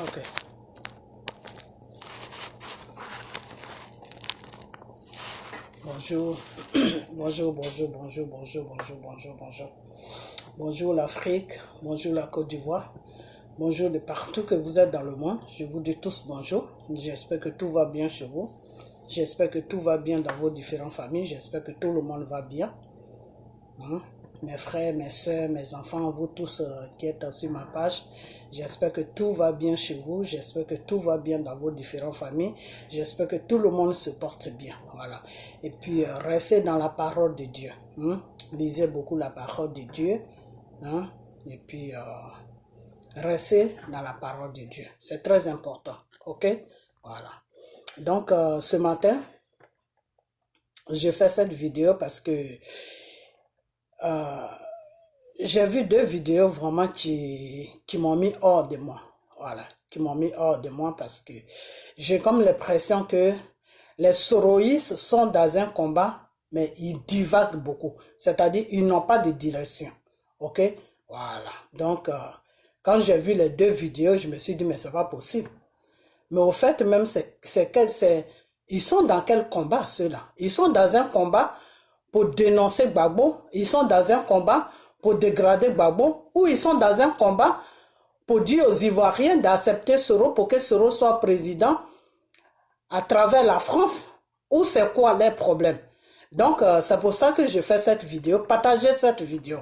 Ok. Bonjour. Bonjour. Bonjour l'Afrique, bonjour la Côte d'Ivoire, bonjour de partout que vous êtes dans le monde. Je vous dis tous bonjour. J'espère que tout va bien chez vous. J'espère que tout va bien dans vos différentes familles. J'espère que tout le monde va bien. Mes frères, mes soeurs, mes enfants, vous tous qui êtes sur ma page, j'espère que tout va bien chez vous, j'espère que tout va bien dans vos différentes familles, j'espère que tout le monde se porte bien, voilà. Et puis, restez dans la parole de Dieu, lisez beaucoup la parole de Dieu, et puis, restez dans la parole de Dieu, c'est très important, ok, voilà. Donc, ce matin, j'ai fait cette vidéo parce que j'ai vu deux vidéos vraiment qui m'ont mis hors de moi. Voilà, qui m'ont mis hors de moi parce que j'ai comme l'impression que les soroïstes sont dans un combat, mais ils divaguent beaucoup. C'est-à-dire, ils n'ont pas de direction. Ok? Voilà. Donc, quand j'ai vu les deux vidéos, je me suis dit, mais c'est pas possible. Mais au fait, même, ils sont dans quel combat, ceux-là? Ils sont dans un combat pour dénoncer Gbagbo, ils sont dans un combat pour dégrader Gbagbo, ou ils sont dans un combat pour dire aux Ivoiriens d'accepter Soro pour que Soro soit président à travers la France, ou c'est quoi les problèmes? Donc, c'est pour ça que je fais cette vidéo. Partagez cette vidéo,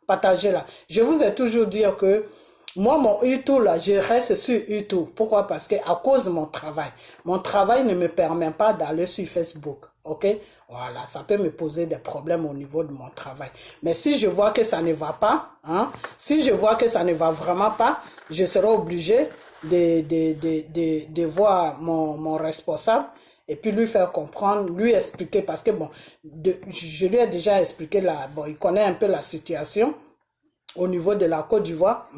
partagez-la. Je vous ai toujours dit que moi, mon YouTube, là, je reste sur YouTube. Pourquoi? Parce que à cause de mon travail ne me permet pas d'aller sur Facebook. Ok? Voilà, ça peut me poser des problèmes au niveau de mon travail. Mais si je vois que ça ne va pas, si je vois que ça ne va vraiment pas, je serai obligé de voir mon responsable et puis lui faire comprendre, lui expliquer, parce que bon, je lui ai déjà expliqué, il connaît un peu la situation au niveau de la Côte d'Ivoire,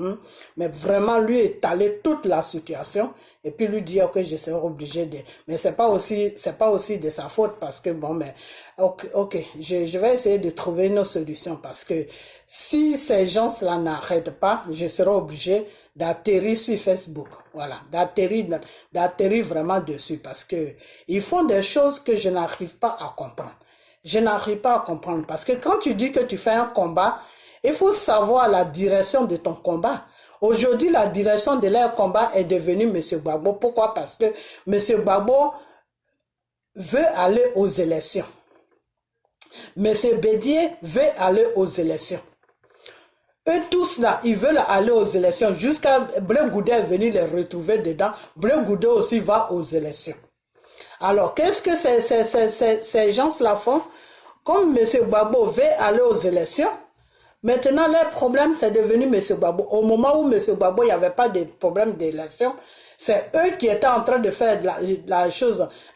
mais vraiment lui étaler toute la situation et puis lui dire que je serai obligé de... Mais c'est pas aussi de sa faute parce que bon, mais ok, je vais essayer de trouver une autre solution parce que si ces gens-là n'arrêtent pas, je serai obligé d'atterrir sur Facebook, voilà, d'atterrir vraiment dessus parce que ils font des choses que je n'arrive pas à comprendre. Je n'arrive pas à comprendre parce que quand tu dis que tu fais un combat, il faut savoir la direction de ton combat. Aujourd'hui, la direction de leur combat est devenue M. Gbagbo. Pourquoi? Parce que M. Gbagbo veut aller aux élections. M. Bédier veut aller aux élections. Eux tous là, ils veulent aller aux élections. Jusqu'à Blé Goudé est venu les retrouver dedans. Blé Goudé aussi va aux élections. Alors, qu'est-ce que ces gens-là font? Comme M. Gbagbo veut aller aux élections, maintenant, leur problème, c'est devenu M. Gbagbo. Au moment où M. Gbagbo, il n'y avait pas de problème d'élection, c'est eux qui étaient en train de faire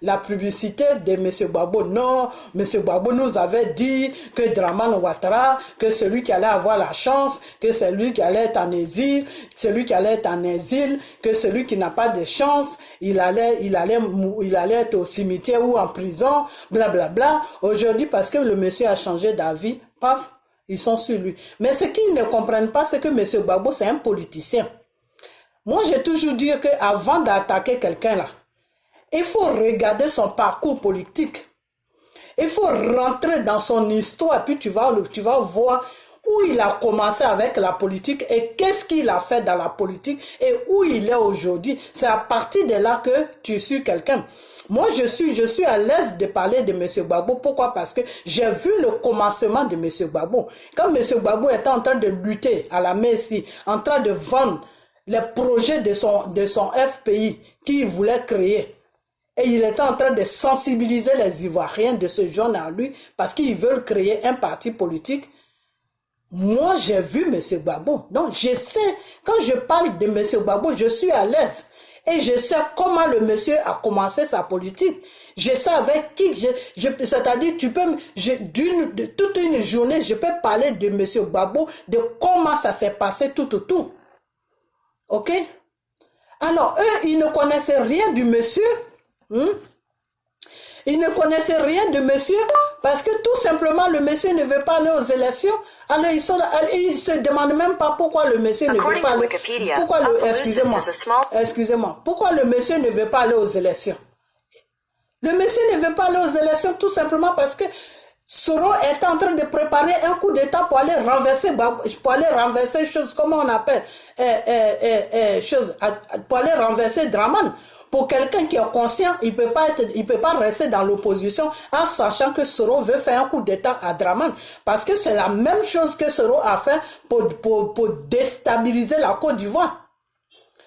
la publicité de M. Gbagbo. Non, M. Gbagbo nous avait dit que Dramane Ouattara, que celui qui allait avoir la chance, que celui qui allait être en exil, que celui qui n'a pas de chance, il allait être au cimetière ou en prison, blablabla. Bla, bla. Aujourd'hui, parce que le monsieur a changé d'avis, paf, ils sont sur lui. Mais ce qu'ils ne comprennent pas, c'est que M. Gbagbo, c'est un politicien. Moi, j'ai toujours dit qu'avant d'attaquer quelqu'un là, il faut regarder son parcours politique. Il faut rentrer dans son histoire, puis tu vas voir où il a commencé avec la politique et qu'est-ce qu'il a fait dans la politique et où il est aujourd'hui. C'est à partir de là que tu suis quelqu'un. Moi, je suis à l'aise de parler de M. Gbagbo. Pourquoi? Parce que j'ai vu le commencement de M. Gbagbo. Quand M. Gbagbo était en train de lutter à la Messie, en train de vendre les projets de son FPI qu'il voulait créer, et il était en train de sensibiliser les Ivoiriens de ce genre à lui parce qu'ils veulent créer un parti politique. Moi, j'ai vu M. Gbagbo. Donc, je sais, quand je parle de M. Gbagbo, je suis à l'aise. Et je sais comment le monsieur a commencé sa politique. Je sais avec qui, c'est-à-dire, toute une journée, je peux parler de M. Gbagbo, de comment ça s'est passé tout. Ok? Alors, eux, ils ne connaissaient rien du monsieur. Il ne connaissait rien de monsieur parce que tout simplement le monsieur ne veut pas aller aux élections. Alors ils se demandent même pas pourquoi le monsieur ne veut pas aller. Pourquoi excusez-moi. Pourquoi le monsieur ne veut pas aller aux élections? Le monsieur ne veut pas aller aux élections tout simplement parce que Soro est en train de préparer un coup d'État pour aller renverser chose, comment on appelle, pour aller renverser Dramane. Pour quelqu'un qui est conscient, il peut pas rester dans l'opposition en sachant que Soro veut faire un coup d'État à Dramane. Parce que c'est la même chose que Soro a fait pour déstabiliser la Côte d'Ivoire.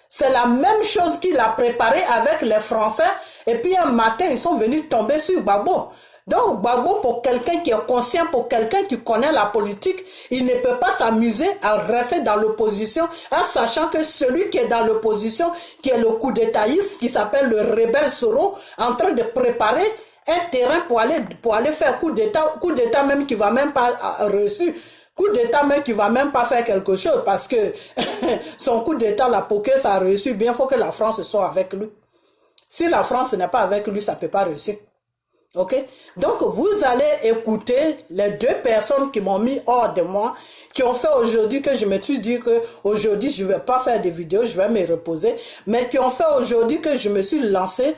C'est la même chose qu'il a préparé avec les Français. Et puis un matin, ils sont venus tomber sur Gbagbo. Donc Gbagbo, pour quelqu'un qui est conscient, pour quelqu'un qui connaît la politique, il ne peut pas s'amuser à rester dans l'opposition en sachant que celui qui est dans l'opposition, qui est le coup d'étatiste, qui s'appelle le rebelle Soro, en train de préparer un terrain pour aller faire coup d'état même qui va même pas reçu. Coup d'état même qui va même pas faire quelque chose parce que son coup d'état, la poker, ça a réussi bien, il faut que la France soit avec lui. Si la France n'est pas avec lui, ça ne peut pas réussir. Ok? Donc, vous allez écouter les deux personnes qui m'ont mis hors de moi, qui ont fait aujourd'hui que je me suis dit que aujourd'hui je ne vais pas faire de vidéos, je vais me reposer, mais qui ont fait aujourd'hui que je me suis lancé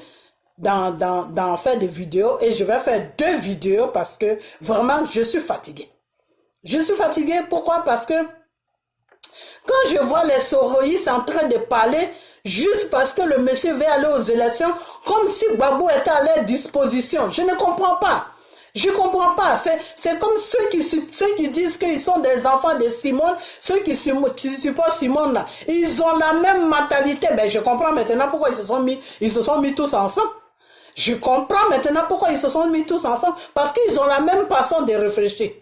dans faire des vidéos et je vais faire 2 vidéos parce que vraiment, je suis fatigué. Je suis fatigué, pourquoi? Parce que quand je vois les soroïstes en train de parler, juste parce que le monsieur veut aller aux élections, comme si Gbagbo était à leur disposition. Je ne comprends pas. Je comprends pas. C'est comme ceux qui disent qu'ils sont des enfants de Simone, ceux qui supportent Simone là. Ils ont la même mentalité. Mais je comprends maintenant pourquoi ils se sont mis tous ensemble. Je comprends maintenant pourquoi ils se sont mis tous ensemble. Parce qu'ils ont la même façon de réfléchir.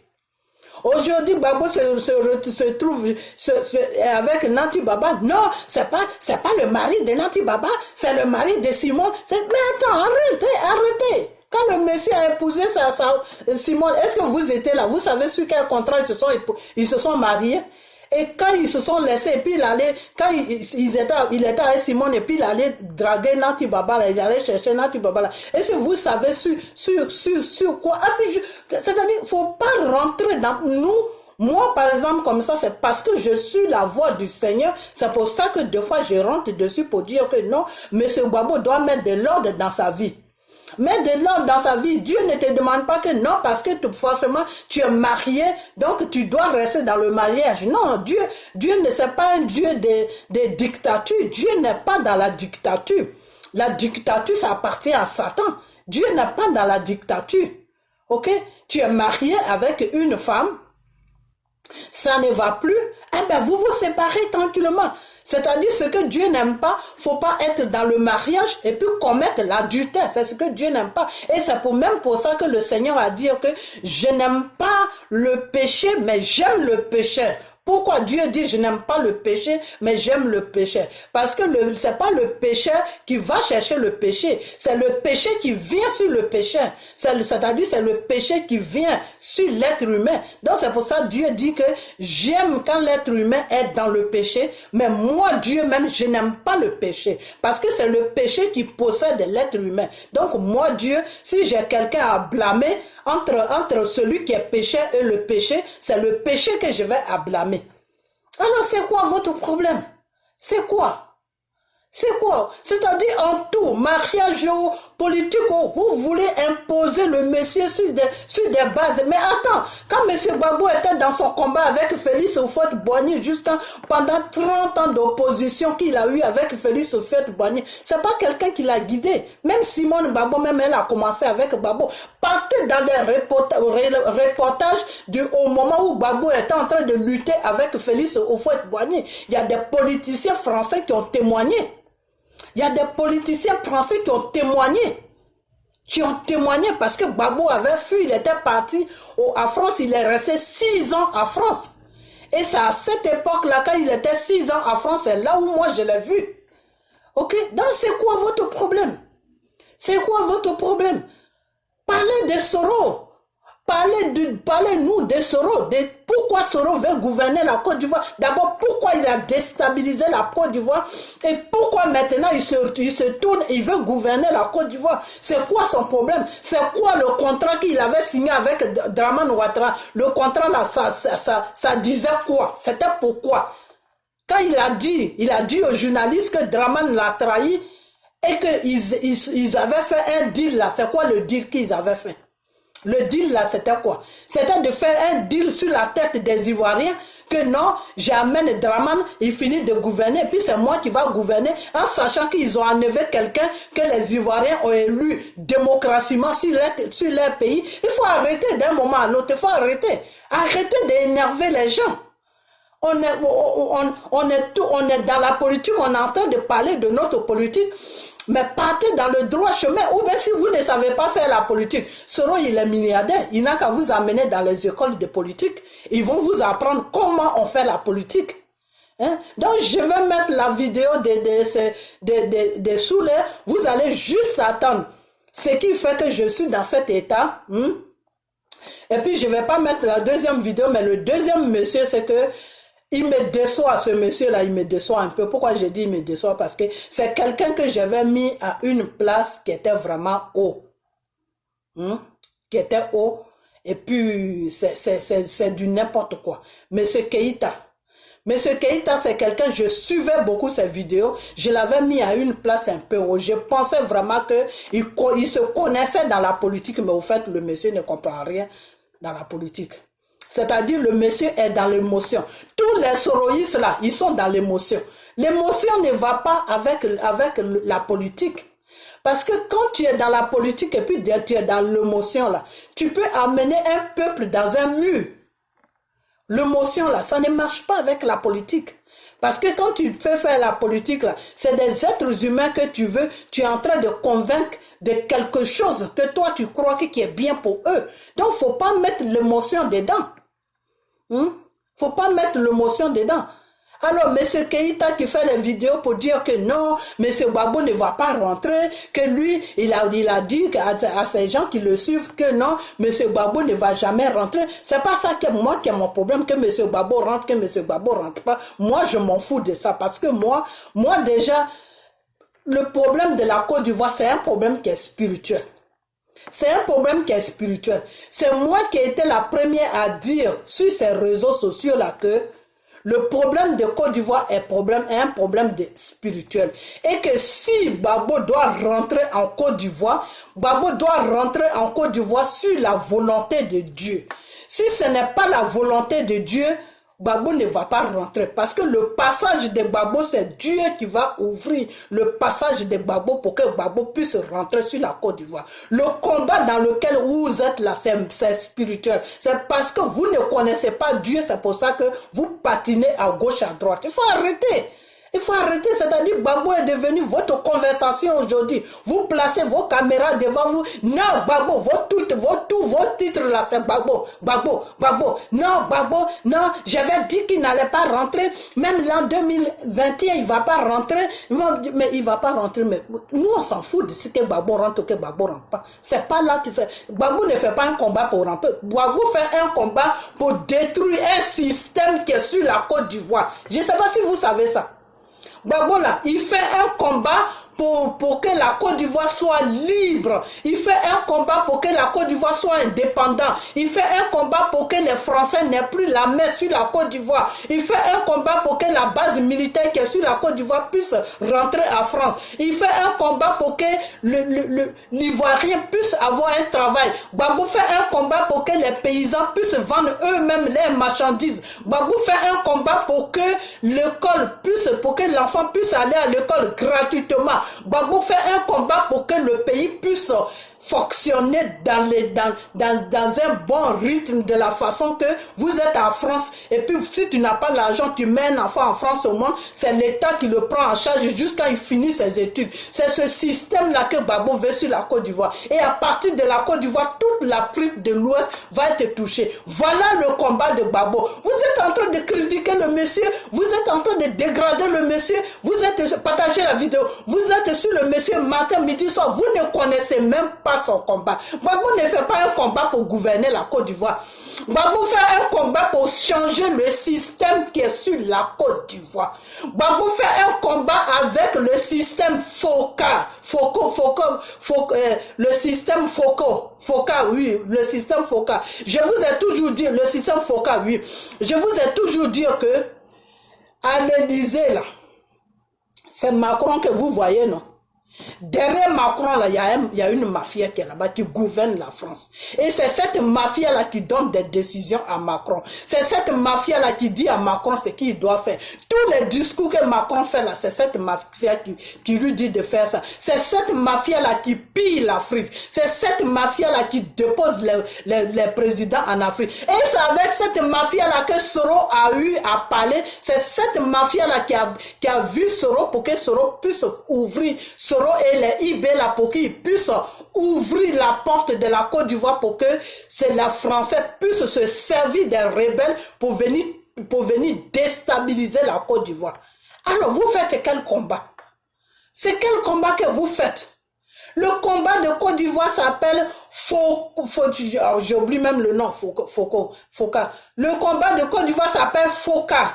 Aujourd'hui, Gbagbo se trouve avec Nanti Baba. Non, c'est pas le mari de Nanti Baba, c'est le mari de Simone. Mais attends, arrêtez. Quand le monsieur a épousé Simone, est-ce que vous étiez là? Vous savez sur quel contrat ils se sont mariés? Et quand ils se sont laissés, et puis il était avec Simone, et puis il allait draguer Nanti Baba, là, il allait chercher Nanti Baba. Là. Est-ce que vous savez sur quoi? C'est-à-dire, il faut pas rentrer dans nous. Moi, par exemple, comme ça, c'est parce que je suis la voix du Seigneur. C'est pour ça que des fois, je rentre dessus pour dire que non, M. Gbagbo doit mettre de l'ordre dans sa vie. Mais de l'ordre dans sa vie, Dieu ne te demande pas que non, parce que forcément tu es marié, donc tu dois rester dans le mariage. Non, Dieu ne c'est pas un Dieu de dictature. Dieu n'est pas dans la dictature. La dictature, ça appartient à Satan. Dieu n'est pas dans la dictature. Ok? Tu es marié avec une femme, ça ne va plus, eh bien vous vous séparez tranquillement. C'est-à-dire ce que Dieu n'aime pas, faut pas être dans le mariage et puis commettre l'adultère. C'est ce que Dieu n'aime pas. Et c'est même pour ça que le Seigneur a dit que je n'aime pas le péché, mais j'aime le péché. Pourquoi Dieu dit je n'aime pas le péché, mais j'aime le péché? Parce que c'est pas le pécheur qui va chercher le péché, c'est le péché qui vient sur le péché. C'est-à-dire c'est le péché qui vient sur l'être humain. Donc c'est pour ça que Dieu dit que j'aime quand l'être humain est dans le péché, mais moi Dieu même je n'aime pas le péché. Parce que c'est le péché qui possède l'être humain. Donc moi Dieu, si j'ai quelqu'un à blâmer, entre celui qui est pécheur et le péché, c'est le péché que je vais à blâmer. Alors c'est quoi votre problème? C'est quoi? C'est quoi? C'est-à-dire en tout, mariage, politique, vous voulez imposer le monsieur sur des bases. Mais attends, quand M. Gbagbo était dans son combat avec Félix Houphouët-Boigny, juste pendant 30 ans d'opposition qu'il a eu avec Félix Houphouët-Boigny, c'est pas quelqu'un qui l'a guidé. Même Simone Gbagbo, même elle a commencé avec Gbagbo. Partez dans les reportages au moment où Gbagbo était en train de lutter avec Félix Houphouët-Boigny. Il y a des politiciens français qui ont témoigné. Il y a des politiciens français qui ont témoigné. Parce que Gbagbo avait fui, il était parti à France, il est resté 6 ans à France. Et c'est à cette époque-là, quand il était 6 ans à France, c'est là où moi je l'ai vu. Ok? Donc c'est quoi votre problème? C'est quoi votre problème? Parlez de Soro. Parlez-nous de Soro, de pourquoi Soro veut gouverner la Côte d'Ivoire. D'abord, pourquoi il a déstabilisé la Côte d'Ivoire et pourquoi maintenant il se tourne, il veut gouverner la Côte d'Ivoire. C'est quoi son problème? C'est quoi le contrat qu'il avait signé avec Dramane Ouattara? Le contrat là, ça disait quoi? C'était pourquoi? Quand il a dit aux journalistes que Dramane l'a trahi et qu'ils avaient fait un deal là. C'est quoi le deal qu'ils avaient fait? Le deal là, c'était quoi? C'était de faire un deal sur la tête des Ivoiriens que non, j'amène Dramane, il finit de gouverner, puis c'est moi qui va gouverner, en sachant qu'ils ont enlevé quelqu'un que les Ivoiriens ont élu démocratiquement sur leur pays. Il faut arrêter d'un moment à l'autre, il faut arrêter. Arrêtez d'énerver les gens. On est dans la politique, on est en train de parler de notre politique. Mais partez dans le droit chemin. Ou bien si vous ne savez pas faire la politique, Soro il est milliardaire. Il n'a qu'à vous amener dans les écoles de politique. Ils vont vous apprendre comment on fait la politique. Hein? Donc je vais mettre la vidéo des Souley. Vous allez juste attendre. Ce qui fait que je suis dans cet état. Et puis je ne vais pas mettre la deuxième vidéo. Mais le deuxième monsieur, c'est que il me déçoit, ce monsieur-là, il me déçoit un peu. Pourquoi je dis il me déçoit? Parce que c'est quelqu'un que j'avais mis à une place qui était vraiment haut. Qui était haut. Et puis, c'est du n'importe quoi. Monsieur Keïta. Monsieur Keïta, c'est quelqu'un, je suivais beaucoup ses vidéos. Je l'avais mis à une place un peu haut. Je pensais vraiment qu'il se connaissait dans la politique, mais au fait, le monsieur ne comprend rien dans la politique. C'est-à-dire le monsieur est dans l'émotion. Tous les soroïstes là, ils sont dans l'émotion. L'émotion ne va pas avec la politique. Parce que quand tu es dans la politique et puis tu es dans l'émotion là, tu peux amener un peuple dans un mur. L'émotion là, ça ne marche pas avec la politique. Parce que quand tu fais faire la politique là, c'est des êtres humains que tu es en train de convaincre de quelque chose que toi tu crois qui est bien pour eux. Donc faut pas mettre l'émotion dedans. Faut pas mettre l'émotion dedans. Alors, M. Keïta qui fait les vidéos pour dire que non, M. Gbagbo ne va pas rentrer, que lui, il a dit à ces gens qui le suivent que non, M. Gbagbo ne va jamais rentrer. C'est pas ça qui est mon problème, que M. Gbagbo rentre, que M. Gbagbo rentre pas. Moi, je m'en fous de ça parce que moi déjà, le problème de la Côte d'Ivoire, c'est un problème qui est spirituel. C'est un problème qui est spirituel. C'est moi qui ai été la première à dire sur ces réseaux sociaux là que le problème de Côte d'Ivoire est un problème spirituel. Et que si Gbagbo doit rentrer en Côte d'Ivoire, Gbagbo doit rentrer en Côte d'Ivoire sur la volonté de Dieu. Si ce n'est pas la volonté de Dieu, Gbagbo ne va pas rentrer. Parce que le passage de Gbagbo, c'est Dieu qui va ouvrir le passage de Gbagbo pour que Gbagbo puisse rentrer sur la Côte d'Ivoire. Le combat dans lequel vous êtes là, c'est spirituel. C'est parce que vous ne connaissez pas Dieu, c'est pour ça que vous patinez à gauche, à droite. Il faut arrêter. Il faut arrêter, c'est-à-dire Gbagbo est devenu votre conversation aujourd'hui. Vous placez vos caméras devant vous. Non, Gbagbo, vos titres là, c'est Gbagbo, Gbagbo, Gbagbo. Non, Gbagbo, non, j'avais dit qu'il n'allait pas rentrer. Même l'an 2021, il ne va pas rentrer. Mais il ne va pas rentrer. Mais nous, on s'en fout de ce que Gbagbo rentre ou que Gbagbo ne rentre pas. C'est pas là que c'est. Gbagbo ne fait pas un combat pour rentrer. Gbagbo fait un combat pour détruire un système qui est sur la Côte d'Ivoire. Je ne sais pas si vous savez ça. Gbagbo là, il fait un combat pour que la Côte d'Ivoire soit libre. Il fait un combat pour que la Côte d'Ivoire soit indépendante. Il fait un combat pour que les Français n'aient plus la main sur la Côte d'Ivoire. Il fait un combat pour que la base militaire qui est sur la Côte d'Ivoire puisse rentrer en France. Il fait un combat pour que l'Ivoirien puisse avoir un travail. Gbagbo fait un combat pour que les paysans puissent vendre eux-mêmes leurs marchandises. Gbagbo fait un combat pour que pour que l'enfant puisse aller à l'école gratuitement. Gbagbo fait un combat pour que le pays puisse fonctionner dans un bon rythme de la façon que vous êtes en France et puis si tu n'as pas l'argent, tu mets un enfant en France au monde, c'est l'État qui le prend en charge jusqu'à il finit ses études. C'est ce système-là que Gbagbo veut sur la Côte d'Ivoire. Et à partir de la Côte d'Ivoire, toute l'Afrique de l'Ouest va être touchée. Voilà le combat de Gbagbo. Vous êtes en train de critiquer le monsieur, vous êtes en train de dégrader le monsieur, vous êtes partagez la vidéo, vous êtes sur le monsieur matin, midi, soir, vous ne connaissez même pas pas son combat. Gbagbo ne fait pas un combat pour gouverner la Côte d'Ivoire. Gbagbo fait un combat pour changer le système qui est sur la Côte d'Ivoire. Gbagbo fait un combat avec le système FOCA. Le système FOCA, oui, le système FOCA. Je vous ai toujours dit, le système FOCA, oui. Je vous ai toujours dit que à l'Élysée, là, c'est Macron que vous voyez, non? Derrière Macron, là, il y a une mafia qui est là-bas, qui gouverne la France. Et c'est cette mafia-là qui donne des décisions à Macron. C'est cette mafia-là qui dit à Macron ce qu'il doit faire. Tous les discours que Macron fait là, c'est cette mafia qui lui dit de faire ça. C'est cette mafia-là qui pille l'Afrique. C'est cette mafia-là qui dépose les présidents en Afrique. Et c'est avec cette mafia-là que Soro a eu à parler. C'est cette mafia-là qui a vu Soro pour que Soro puisse ouvrir Soro et les IB là pour qu'ils puissent ouvrir la porte de la Côte d'Ivoire pour que la Française puisse se servir des rebelles pour venir déstabiliser la Côte d'Ivoire. Alors vous faites quel combat? C'est quel combat que vous faites? Le combat de Côte d'Ivoire s'appelle j'oublie même le nom, FOCA. Le combat de Côte d'Ivoire s'appelle FOCA.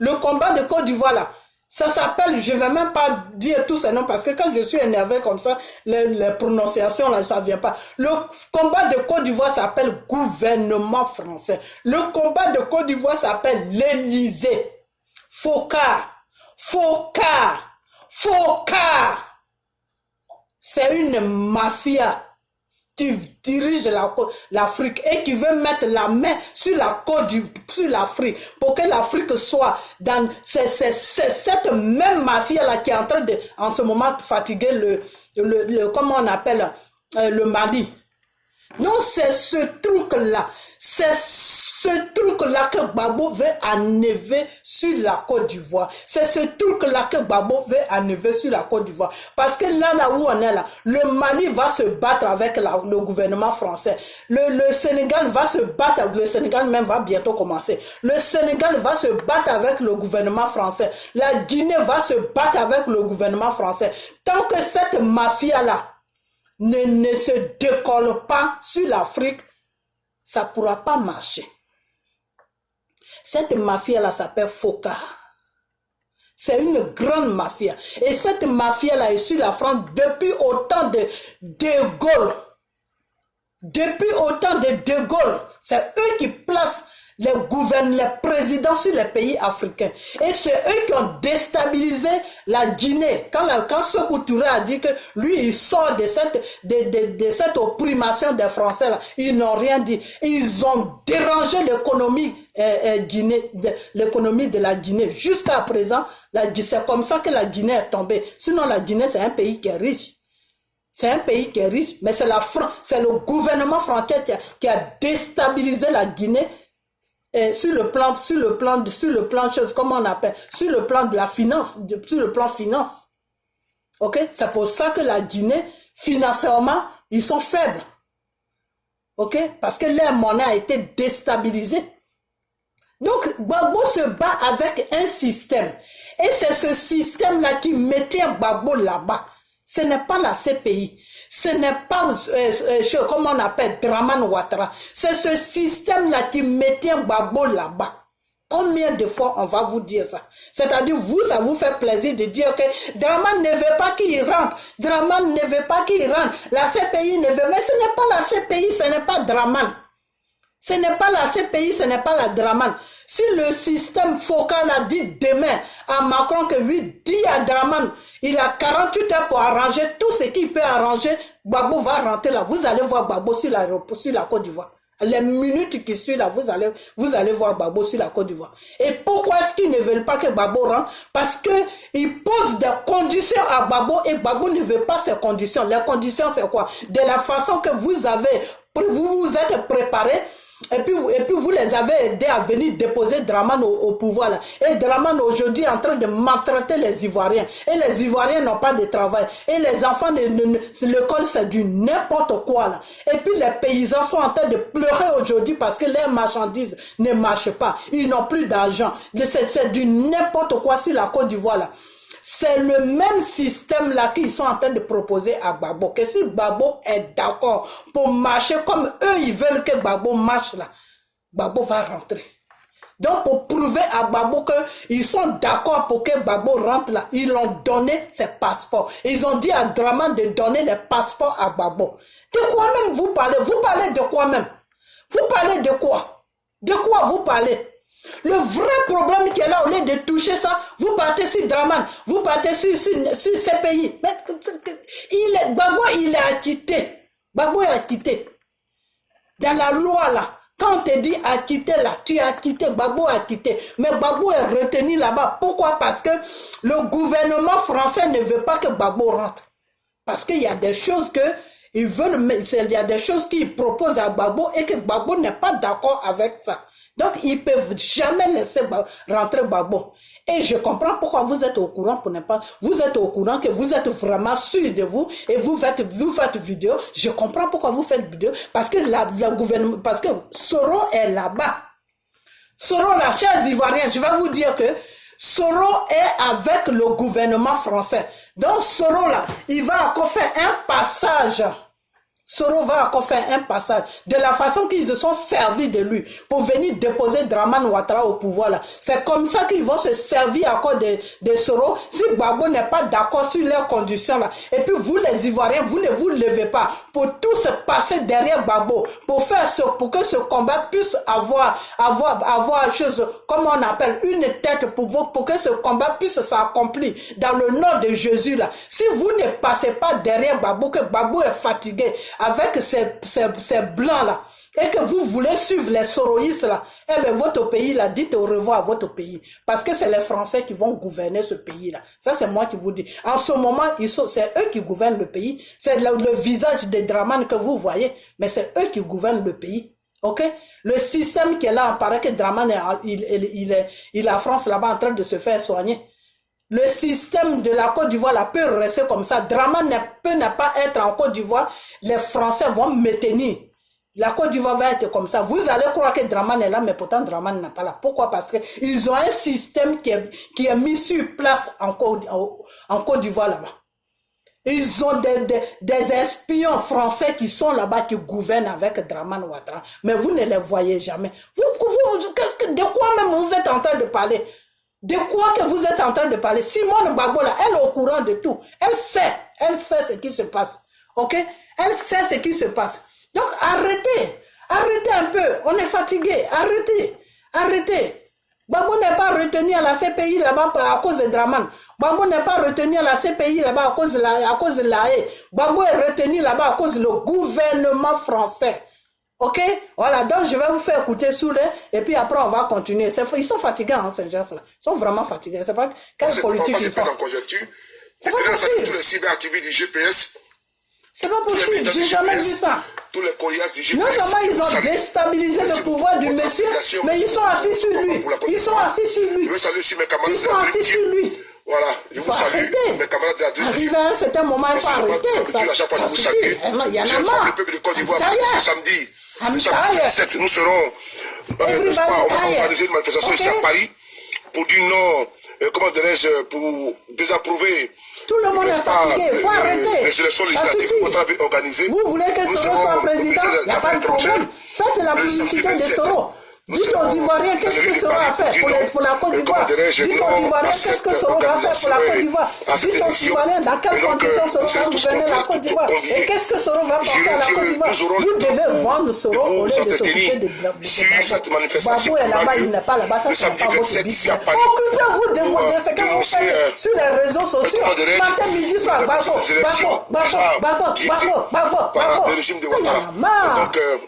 Le combat de Côte d'Ivoire là, ça s'appelle, je ne vais même pas dire tous ces noms parce que quand je suis énervé comme ça, les prononciations là, ça ne vient pas. Le combat de Côte d'Ivoire s'appelle gouvernement français. Le combat de Côte d'Ivoire s'appelle l'Élysée. FOCA. C'est une mafia qui dirige l'Afrique et qui veut mettre la main sur sur l'Afrique pour que l'Afrique soit dans... C'est cette même mafia-là qui est en train de, en ce moment, fatiguer comment on appelle, le Mali. Non, c'est ce truc-là. C'est ce truc-là que Gbagbo veut enlever sur la Côte d'Ivoire. C'est ce truc-là que Gbagbo veut enlever sur la Côte d'Ivoire. Parce que là où on est là, le Mali va se battre avec le gouvernement français. Le Sénégal va se battre, le Sénégal même va bientôt commencer. Le Sénégal va se battre avec le gouvernement français. La Guinée va se battre avec le gouvernement français. Tant que cette mafia-là ne se décolle pas sur l'Afrique, ça ne pourra pas marcher. Cette mafia-là s'appelle FOCA. C'est une grande mafia. Et cette mafia-là est sur la France depuis autant de De Gaulle. Depuis autant de De Gaulle. C'est eux qui placent les présidents sur les pays africains. Et c'est eux qui ont déstabilisé la Guinée. Quand Sékou Touré a dit que lui, il sort de cette opprimation des Français, là, ils n'ont rien dit. Ils ont dérangé l'économie l'économie de la Guinée. Jusqu'à présent, c'est comme ça que la Guinée est tombée. Sinon, la Guinée, c'est un pays qui est riche. C'est un pays qui est riche, mais c'est le gouvernement français qui a déstabilisé la Guinée sur le plan comment on appelle, sur le plan de la finance, sur le plan finance. Ok? C'est pour ça que la Guinée, financièrement, ils sont faibles. Ok? Parce que leur monnaie a été déstabilisée. Donc, Gbagbo se bat avec un système. Et c'est ce système-là qui mettait Gbagbo là-bas. Ce n'est pas la CPI. Ce n'est pas, comment on appelle, Dramane Ouattara. C'est ce système-là qui mettait Gbagbo là-bas. Combien de fois on va vous dire ça? C'est-à-dire, ça vous fait plaisir de dire que Dramane ne veut pas qu'il rentre. Dramane ne veut pas qu'il rentre. La CPI ne veut... Mais ce n'est pas la CPI, ce n'est pas Dramane. Ce n'est pas la CPI, ce n'est pas la Dramane. Si le système focal a dit demain à Macron que oui, dit à Dramane, il a 48 heures pour arranger tout ce qu'il peut arranger, Gbagbo va rentrer là. Vous allez voir Gbagbo sur la Côte d'Ivoire. Les minutes qui suivent là, vous allez voir Gbagbo sur la Côte d'Ivoire. Et pourquoi est-ce qu'ils ne veulent pas que Gbagbo rentre? Parce qu'ils posent des conditions à Gbagbo et Gbagbo ne veut pas ces conditions. Les conditions, c'est quoi? De la façon que vous vous êtes préparé. Et puis vous les avez aidés à venir déposer Dramane au pouvoir là. Et Dramane aujourd'hui est en train de maltraiter les Ivoiriens. Et les Ivoiriens n'ont pas de travail. Et les enfants, l'école c'est du n'importe quoi là. Et puis les paysans sont en train de pleurer aujourd'hui parce que leurs marchandises ne marchent pas. Ils n'ont plus d'argent. C'est du n'importe quoi sur la Côte d'Ivoire là. c'est le même système-là qu'ils sont en train de proposer à Gbagbo. Que si Gbagbo est d'accord pour marcher comme eux, ils veulent que Gbagbo marche là, Gbagbo va rentrer. Donc, pour prouver à Gbagbo qu'ils sont d'accord pour que Gbagbo rentre là, ils ont donné ses passeports. Ils ont dit à Dramane de donner les passeports à Gbagbo. De quoi même vous parlez? Vous parlez de quoi même? Vous parlez de quoi? De quoi vous parlez? Le vrai problème qui est là, au lieu de toucher ça, vous partez sur Dramane, vous partez sur ces pays. Mais Gbagbo, il est acquitté. Gbagbo est acquitté. Dans la loi là, quand on te dit acquitté là, tu es acquitté, Gbagbo est acquitté. Mais Gbagbo est retenu là-bas. Pourquoi? Parce que le gouvernement français ne veut pas que Gbagbo rentre. Parce qu'il y a des choses que ils veulent, il y a des choses qu'ils proposent à Gbagbo et que Gbagbo n'est pas d'accord avec ça. Donc, ils ne peuvent jamais laisser rentrer Gbagbo. Et je comprends pourquoi vous êtes au courant pour ne pas... Vous êtes au courant que vous êtes vraiment sûr de vous et vous faites vidéo. Je comprends pourquoi vous faites vidéo. Parce que le gouvernement... Parce que Soro est là-bas. Soro, là, chers Ivoiriens, je vais vous dire que Soro est avec le gouvernement français. Donc, Soro, là, il va encore faire un passage. Soro va encore faire un passage de la façon qu'ils se sont servis de lui pour venir déposer Dramane Ouattara au pouvoir là. C'est comme ça qu'ils vont se servir encore de Soro si Gbagbo n'est pas d'accord sur leurs conditions là. Et puis vous les Ivoiriens, vous ne vous levez pas pour tout se passer derrière Gbagbo pour que ce combat puisse avoir chose, comme on appelle, une tête pour que ce combat puisse s'accomplir dans le nom de Jésus là. Si vous ne passez pas derrière Gbagbo, que Gbagbo est fatigué avec ces blancs-là, et que vous voulez suivre les soroïstes là, eh bien, votre pays là, dites au revoir à votre pays. Parce que c'est les Français qui vont gouverner ce pays-là. Ça, c'est moi qui vous dis. En ce moment, c'est eux qui gouvernent le pays. C'est le visage de Dramane que vous voyez, mais c'est eux qui gouvernent le pays. Ok? Le système qui est là, on paraît que Dramane, il est en France là-bas en train de se faire soigner. Le système de la Côte d'Ivoire là peut rester comme ça. Dramane peut ne pas être en Côte d'Ivoire. Les Français vont me tenir. La Côte d'Ivoire va être comme ça. Vous allez croire que Dramane est là, mais pourtant Dramane n'est pas là. Pourquoi? Parce qu'ils ont un système qui est mis sur place en Côte d'Ivoire là-bas. Ils ont des espions français qui sont là-bas, qui gouvernent avec Dramane Ouattara. Mais vous ne les voyez jamais. De quoi même vous êtes en train de parler? De quoi que vous êtes en train de parler? Simone Gbagbo là, elle est au courant de tout. Elle sait ce qui se passe. Ok? Elle sait ce qui se passe. Donc arrêtez un peu. On est fatigué. Arrêtez. Gbagbo n'est pas retenu à la CPI là-bas à cause de Dramane. Gbagbo n'est pas retenu à la CPI là-bas à cause de l'AE. Gbagbo est retenu là-bas à cause du gouvernement français. Ok? Voilà, donc je vais vous faire écouter Soule et puis après on va continuer. Ils sont fatigués, hein, ces gens-là. Ils sont vraiment fatigués. C'est pas quelle politique ils font. C'est pas possible. Tous les cyberactivistes du GPS. C'est pas possible. J'ai jamais vu ça. Tous les colias du GPS. Non seulement ils ont déstabilisé le pouvoir du monsieur, mais ils sont assis sur lui. Ils sont assis sur lui. Voilà, je vous salue, mes camarades de la Dream Team. Arrivé à un certain moment, il faut arrêter. Ça suffit. Il y en a marre. Le peuple de Côte d'Ivoire, ce samedi, le samedi 7, nous serons, on va organiser une manifestation ici à Paris pour dire non, comment dirais-je, pour désapprouver. Tout le monde est fatigué, il faut arrêter. Les élections législatives qu'on avait organisées. Vous voulez que Soro soit président, il n'y a pas de problème. Faites la publicité de Soro. Dites aux Ivoiriens qu'est-ce que Soro a fait pour la Côte d'Ivoire. Dites aux Ivoiriens qu'est-ce que Soro va faire pour la Côte d'Ivoire. Dites aux Ivoiriens dans quelles conditions Soro va gouverner la Côte d'Ivoire. Et qu'est-ce que Soro va porter à la Côte d'Ivoire. Vous devez vendre Soro au lieu de s'occuper de Gbagbo est là-bas, il n'est pas là-bas, ça c'est pas votre business. Occupez-vous de ce que vous faites sur les réseaux sociaux. Matin, midi, soir, Gbagbo.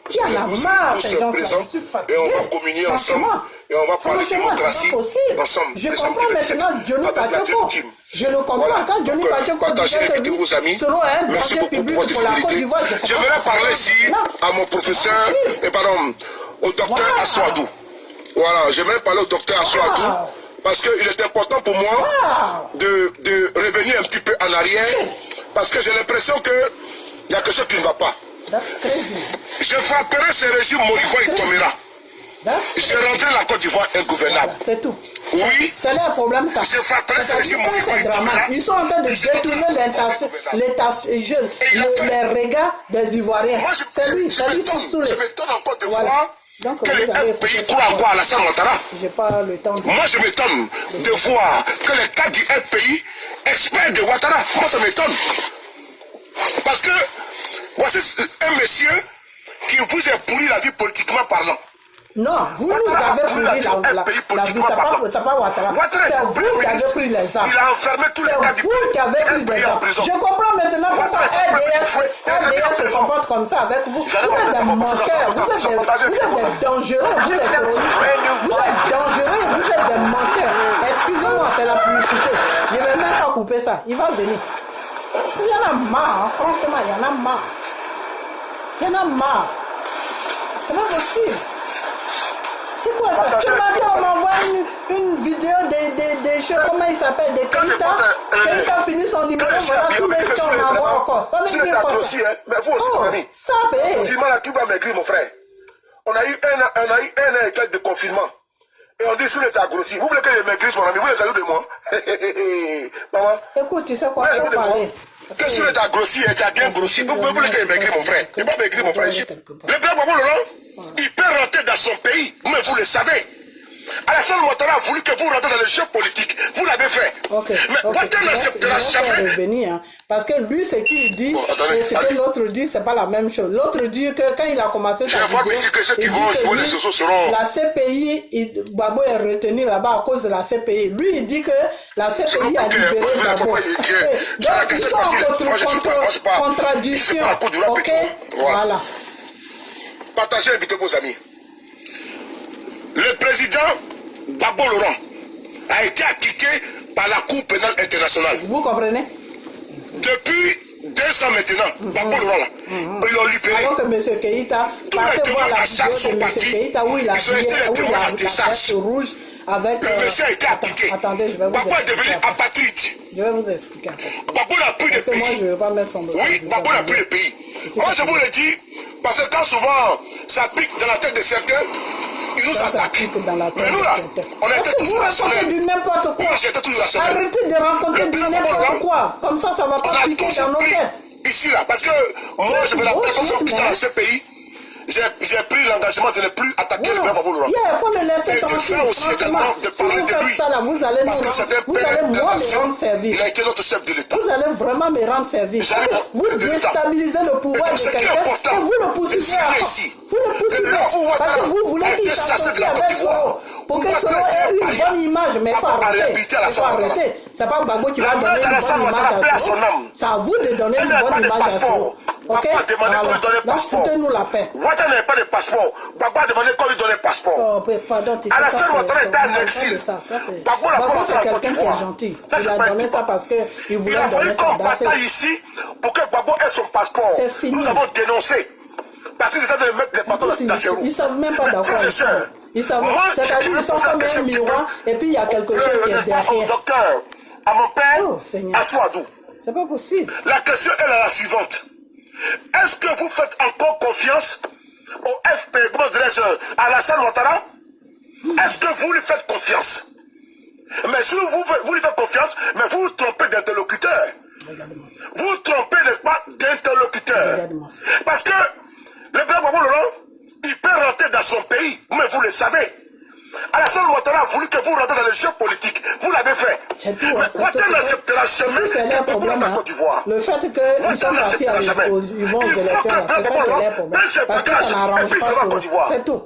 Il y en a marre, ces gens sont communier ensemble et on va parler de démocratie ensemble. Je comprends maintenant Johnny Pacheco. Je le comprends quand Johnny Pacheco disait que lui selon un danger public pour la Côte d'Ivoire. Je voudrais parler ici à mon professeur et pardon au docteur Assoadou. Voilà, je vais parler au docteur Assoadou parce qu'il est important pour moi de revenir un petit peu en arrière parce que j'ai l'impression qu'il y a quelque chose qui ne va pas. Je frapperai ce régime moribond et tombera. Je rendrai la Côte d'Ivoire ingouvernable. Voilà, c'est tout. Oui. C'est leur problème, ça. Je frapperai ce régime. Ils sont en train de détourner les regards des Ivoiriens. C'est lui, je m'étonne encore de voir donc, que les FPI croient encore à Alassane Ouattara. J'ai pas le temps de... Moi, je m'étonne de voir que les cadres du FPI espèrent de Ouattara. Moi, ça m'étonne. Parce que voici un monsieur qui vous a pourri la vie politiquement parlant. Non, vous nous avez pris la vie, c'est pas Ouattara. C'est vous qui avez pris les armes. Il a enfermé tous les cadres du FPI en prison. Je comprends maintenant pourquoi RDF se comporte comme ça avec vous. Vous êtes des menteurs, vous êtes des dangereux, vous les terroristes. Vous êtes dangereux, vous êtes des menteurs. Excusez-moi, c'est la publicité. Je ne vais même pas couper ça. Il va venir. Il y en a marre, franchement, il y en a marre. Il y en a marre. C'est pas possible. C'est quoi ça? Ce matin, on m'envoie une vidéo des choses, comment il s'appelle, des Keïta. Keïta finit son numéro, voilà, tous les temps, on envoie encore. Ça veut dire quoi ça? Mais vous aussi, mon ami. Stop it. Confinement là, qui va maigrir, mon frère? On a eu un an et quelques de confinement. Et on dit, si on est grossi, vous voulez que je maigrisse, mon ami, vous les jaloux de moi? Maman. Écoute, tu sais quoi, faut parler. Que si on est grossi, tu as bien grossi, vous voulez que je maigrisse, mon frère? Je ne vais pas maigrir, mon frère. Le père Babou Laurent, il peut rentrer dans son pays, mais vous le savez. Alassane Ouattara a voulu que vous rentrez dans le jeu politique. Vous l'avez fait. Mais Ouattara n'acceptera jamais. Revenir, parce que lui, ce qu'il dit, et ce que l'autre dit, c'est pas la même chose. L'autre dit que quand il a commencé sa vidéo, il dit que la CPI, Gbagbo est retenu là-bas à cause de la CPI. Lui, il dit que la CPI a libéré Gbagbo. Donc, ils sont en contradiction. Ok? Voilà. Partagez, invitez vos amis. Le président Gbagbo Laurent a été acquitté par la Cour pénale internationale. Vous comprenez? Depuis 2 ans maintenant, Gbagbo Laurent là, ils l'ont libéré. Alors que M. Keïta, tous les témoins à charge sont partis. Ils ont été les témoins à décharge. Le monsieur a été acquitté. Attendez, je vais vous Gbagbo est devenu apatride. Je vais vous expliquer. Gbagbo n'a plus de pays. Moi, je ne veux pas mettre son dossier. Oui, Gbagbo n'a plus de pays. Moi, je vous le dis, parce que quand souvent ça pique dans la tête de certains, ils nous attaquent. Mais nous là, on était toujours rationnels. Du n'importe quoi. J'étais toujours rationnel. Arrêtez de raconter du n'importe quoi. Comme ça ne va pas piquer dans nos têtes. Ici là, parce que moi, je me rappelle quand je suis dans ce pays. J'ai pris l'engagement de ne plus attaquer le père Gbagbo Laurent. Il faut le laisser tranquille. Et de faire aussi également de parler de lui. Vous allez me rendre service. Il a été notre chef de l'État. Vous allez vraiment me rendre service. Vous déstabilisez le pouvoir de quelqu'un et vous le poussez ici. Vous le poussez parce que vous voulez qu'il s'associe avec Soro. Pour que Soro ait une bonne image, mais il faut arrêter. C'est pas Gbagbo qui va donner une bonne image à Soro. C'est à vous de donner une bonne image à Soro. Ok? Donc foutez-nous la paix. Ouattara n'avait pas de passeport. Gbagbo a demandé qu'on lui donne un passeport. Pardon, Alassane Ouattara était en exil. Gbagbo c'est quelqu'un qui est gentil. Il a donné ça parce qu'il voulait donner ça. Il a fallu qu'on bataille ici pour que Gbagbo ait son passeport. Nous avons dénoncé. Parce qu'ils étaient de mettre les patrons dans ses roues. Ils ne savent même pas d'accord. Ils savent. C'est-à-dire qu'ils sont comme un miroir et puis il y a quelque chose qui est derrière. Au docteur, à mon père, à Souadou. C'est pas possible. La question est la suivante. Est-ce que vous faites encore confiance au FP, comment dirais-je, à Alassane Ouattara? Est-ce que vous lui faites confiance? Mais si vous lui faites confiance, mais vous vous trompez d'interlocuteur. Vous vous trompez, n'est-ce pas, d'interlocuteur. Parce que le père Gbagbo Laurent, il peut rentrer dans son pays, mais vous le savez. Alassane Ouattara a voulu que vous rentrez dans le jeu politique. Vous l'avez fait. Mais Ouattara n'acceptera jamais que Gbagbo rentre en Côte d'Ivoire. Le fait qu'ils sont partis ils vont aux élections, c'est ça qui est leur problème. Parce que ça n'arrange pas Soro. C'est tout.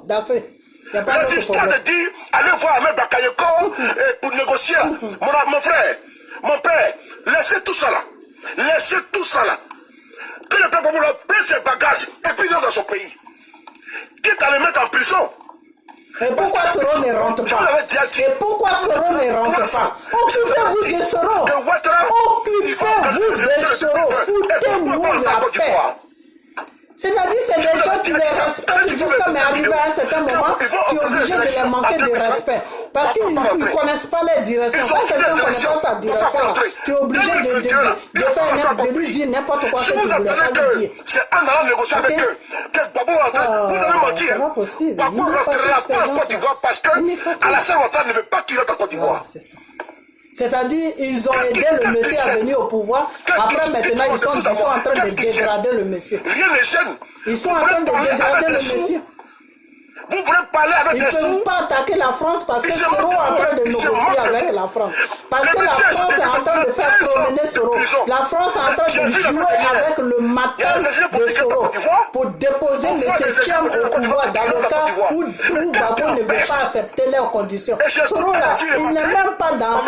Les histoires de dire, allez voir Ahmed Bakayoko pour négocier. Mon frère, mon père, laissez tout ça là. Laissez tout ça là. Que le peuple Gbagbo prenne ses bagages et puis il rentre dans son pays. Quitte à le mettre en prison. Et pourquoi Soro ne rentre pas? Et pourquoi Soro ne rentre pas? Occupez-vous de Soro. Occupez-vous de Soro. Foutez-nous la paix. C'est-à-dire, c'est des gens qui les respectent jusqu'à mais arriver à un certain moment, tu es obligé de les manquer de respect. Parce qu'ils ne connaissent pas les directions. Quand quelqu'un ne connaît pas sa direction, tu es obligé de lui dire n'importe quoi que tu ne voulais pas lui dire. C'est en allant négocier avec eux que Gbagbo rentre. Vous allez mentir. C'est pas possible. Gbagbo ne rentrera pas en Côte d'Ivoire parce que Alassane Ouattara ne veut pas qu'il rentre en Côte d'Ivoire. C'est-à-dire, ils ont aidé le monsieur à venir au pouvoir. Après, maintenant, ils sont en train de dégrader le monsieur. Rien ne gêne. Ils sont en train de dégrader le monsieur. Vous voulez parler avec les sous. Ils ne peuvent pas attaquer la France parce que Soro est en train de négocier avec la France. Parce que la France est en train de faire promener Soro. La France est en train de jouer avec le matin de Soro pour déposer M. Thiam au pouvoir dans le cas où Gbagbo ne veut pas accepter leurs conditions. Soro là, il n'est même pas dans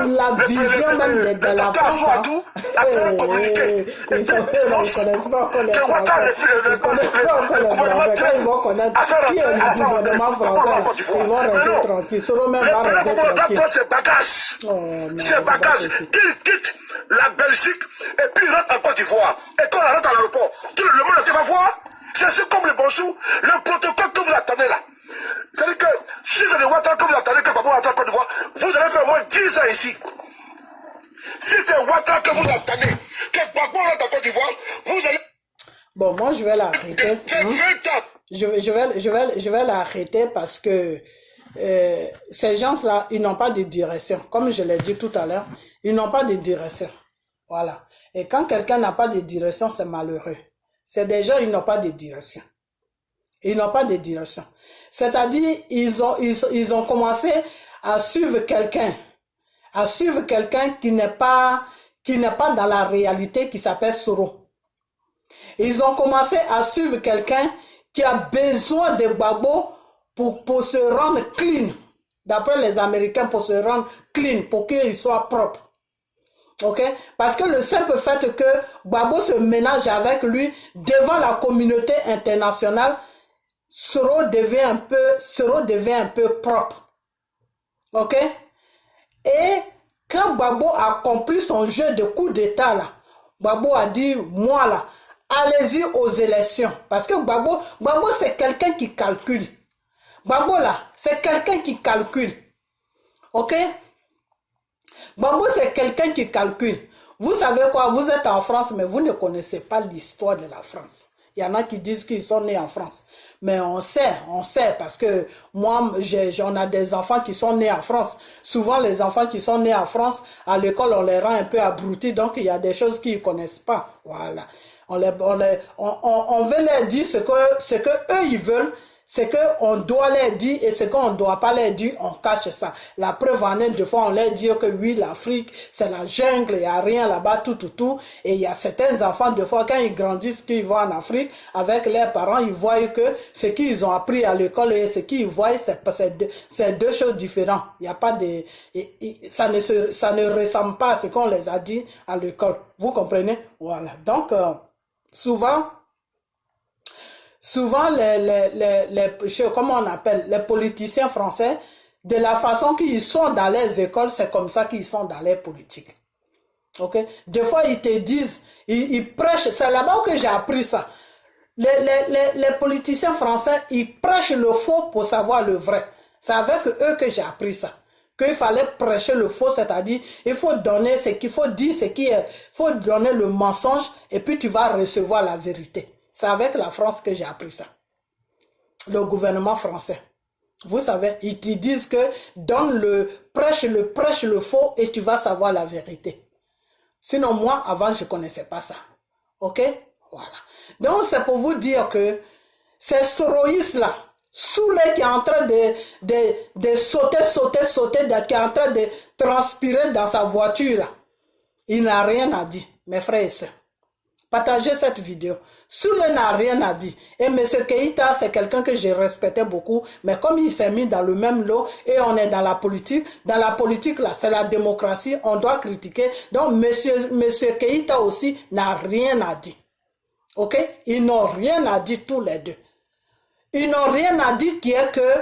la vision même de la France. Ils ne connaissent pas encore les Français. Ils ne connaissent pas encore les Français. Quand ils vont connaître qui est le gouvernement français, ils vont rester tranquilles. Soro même va rester tranquille. C'est bagages. C'est bagages. Qu'il quitte la Belgique et puis il rentre en Côte d'Ivoire. Et quand on rentre à l'aéroport, tout le monde va voir. C'est comme le bonjour, le protocole que vous attendez là. C'est-à-dire que si c'est le Ouattara que vous attendez que Gbagbo rentre en Côte d'Ivoire, vous allez faire au moins 10 ans ici. Si c'est Ouattara que vous attendez que Gbagbo rentre en Côte d'Ivoire, vous allez... Bon, moi je vais l'arrêter. Je vais l'arrêter parce que ces gens-là, ils n'ont pas de direction. Comme je l'ai dit tout à l'heure, ils n'ont pas de direction. Voilà. Et quand quelqu'un n'a pas de direction, c'est malheureux. C'est des gens, ils n'ont pas de direction. Ils n'ont pas de direction. C'est-à-dire, ils ont commencé à suivre quelqu'un. À suivre quelqu'un qui n'est pas dans la réalité, qui s'appelle Soro. Ils ont commencé à suivre quelqu'un qui a besoin de Gbagbo pour se rendre clean. D'après les Américains, pour se rendre clean, pour qu'il soit propre. Ok? Parce que le simple fait que Gbagbo se ménage avec lui devant la communauté internationale, Soro devient un peu propre. Ok? Et quand Gbagbo a accompli son jeu de coup d'état là, Gbagbo a dit, moi là, allez-y aux élections. Parce que Gbagbo c'est quelqu'un qui calcule. Gbagbo là, c'est quelqu'un qui calcule. Ok? Gbagbo c'est quelqu'un qui calcule. Vous savez quoi? Vous êtes en France, mais vous ne connaissez pas l'histoire de la France. Il y en a qui disent qu'ils sont nés en France. Mais on sait, parce que moi, on a des enfants qui sont nés en France. Souvent, les enfants qui sont nés en France, à l'école, on les rend un peu abrutis, donc il y a des choses qu'ils ne connaissent pas. Voilà. On veut leur dire ce que eux ils veulent, c'est qu'on doit leur dire, et ce qu'on ne doit pas leur dire, on cache ça. La preuve en est, des fois, on leur dit que oui, l'Afrique, c'est la jungle, il n'y a rien là-bas, tout. Et il y a certains enfants, des fois, quand ils grandissent, qu'ils vont en Afrique, avec leurs parents, ils voient que ce qu'ils ont appris à l'école et ce qu'ils voient, c'est deux choses différentes. Il n'y a pas de... ça ne ressemble pas à ce qu'on les a dit à l'école. Vous comprenez? Voilà. Donc, souvent, comment on appelle, les politiciens français, de la façon qu'ils sont dans les écoles, c'est comme ça qu'ils sont dans les politiques. Ok? Des fois, ils te disent, ils prêchent, c'est là-bas que j'ai appris ça. Les politiciens français, ils prêchent le faux pour savoir le vrai. C'est avec eux que j'ai appris ça. Qu'il fallait prêcher le faux, c'est-à-dire, il faut donner ce qu'il faut dire, faut donner le mensonge, et puis tu vas recevoir la vérité. C'est avec la France que j'ai appris ça. Le gouvernement français. Vous savez, ils te disent que prêche le faux et tu vas savoir la vérité. Sinon, moi, avant, je ne connaissais pas ça. Ok? Voilà. Donc, c'est pour vous dire que ces soroïstes-là, Soulé qui est en train de sauter, qui est en train de transpirer dans sa voiture, là, il n'a rien à dire, mes frères et sœurs. Partagez cette vidéo. Soulé n'a rien à dire. Et M. Keïta, c'est quelqu'un que j'ai respecté beaucoup, mais comme il s'est mis dans le même lot et on est dans la politique là, c'est la démocratie, on doit critiquer. Donc, M. Keïta aussi n'a rien à dire. Ok? Ils n'ont rien à dire tous les deux. Ils n'ont rien à dire qui est que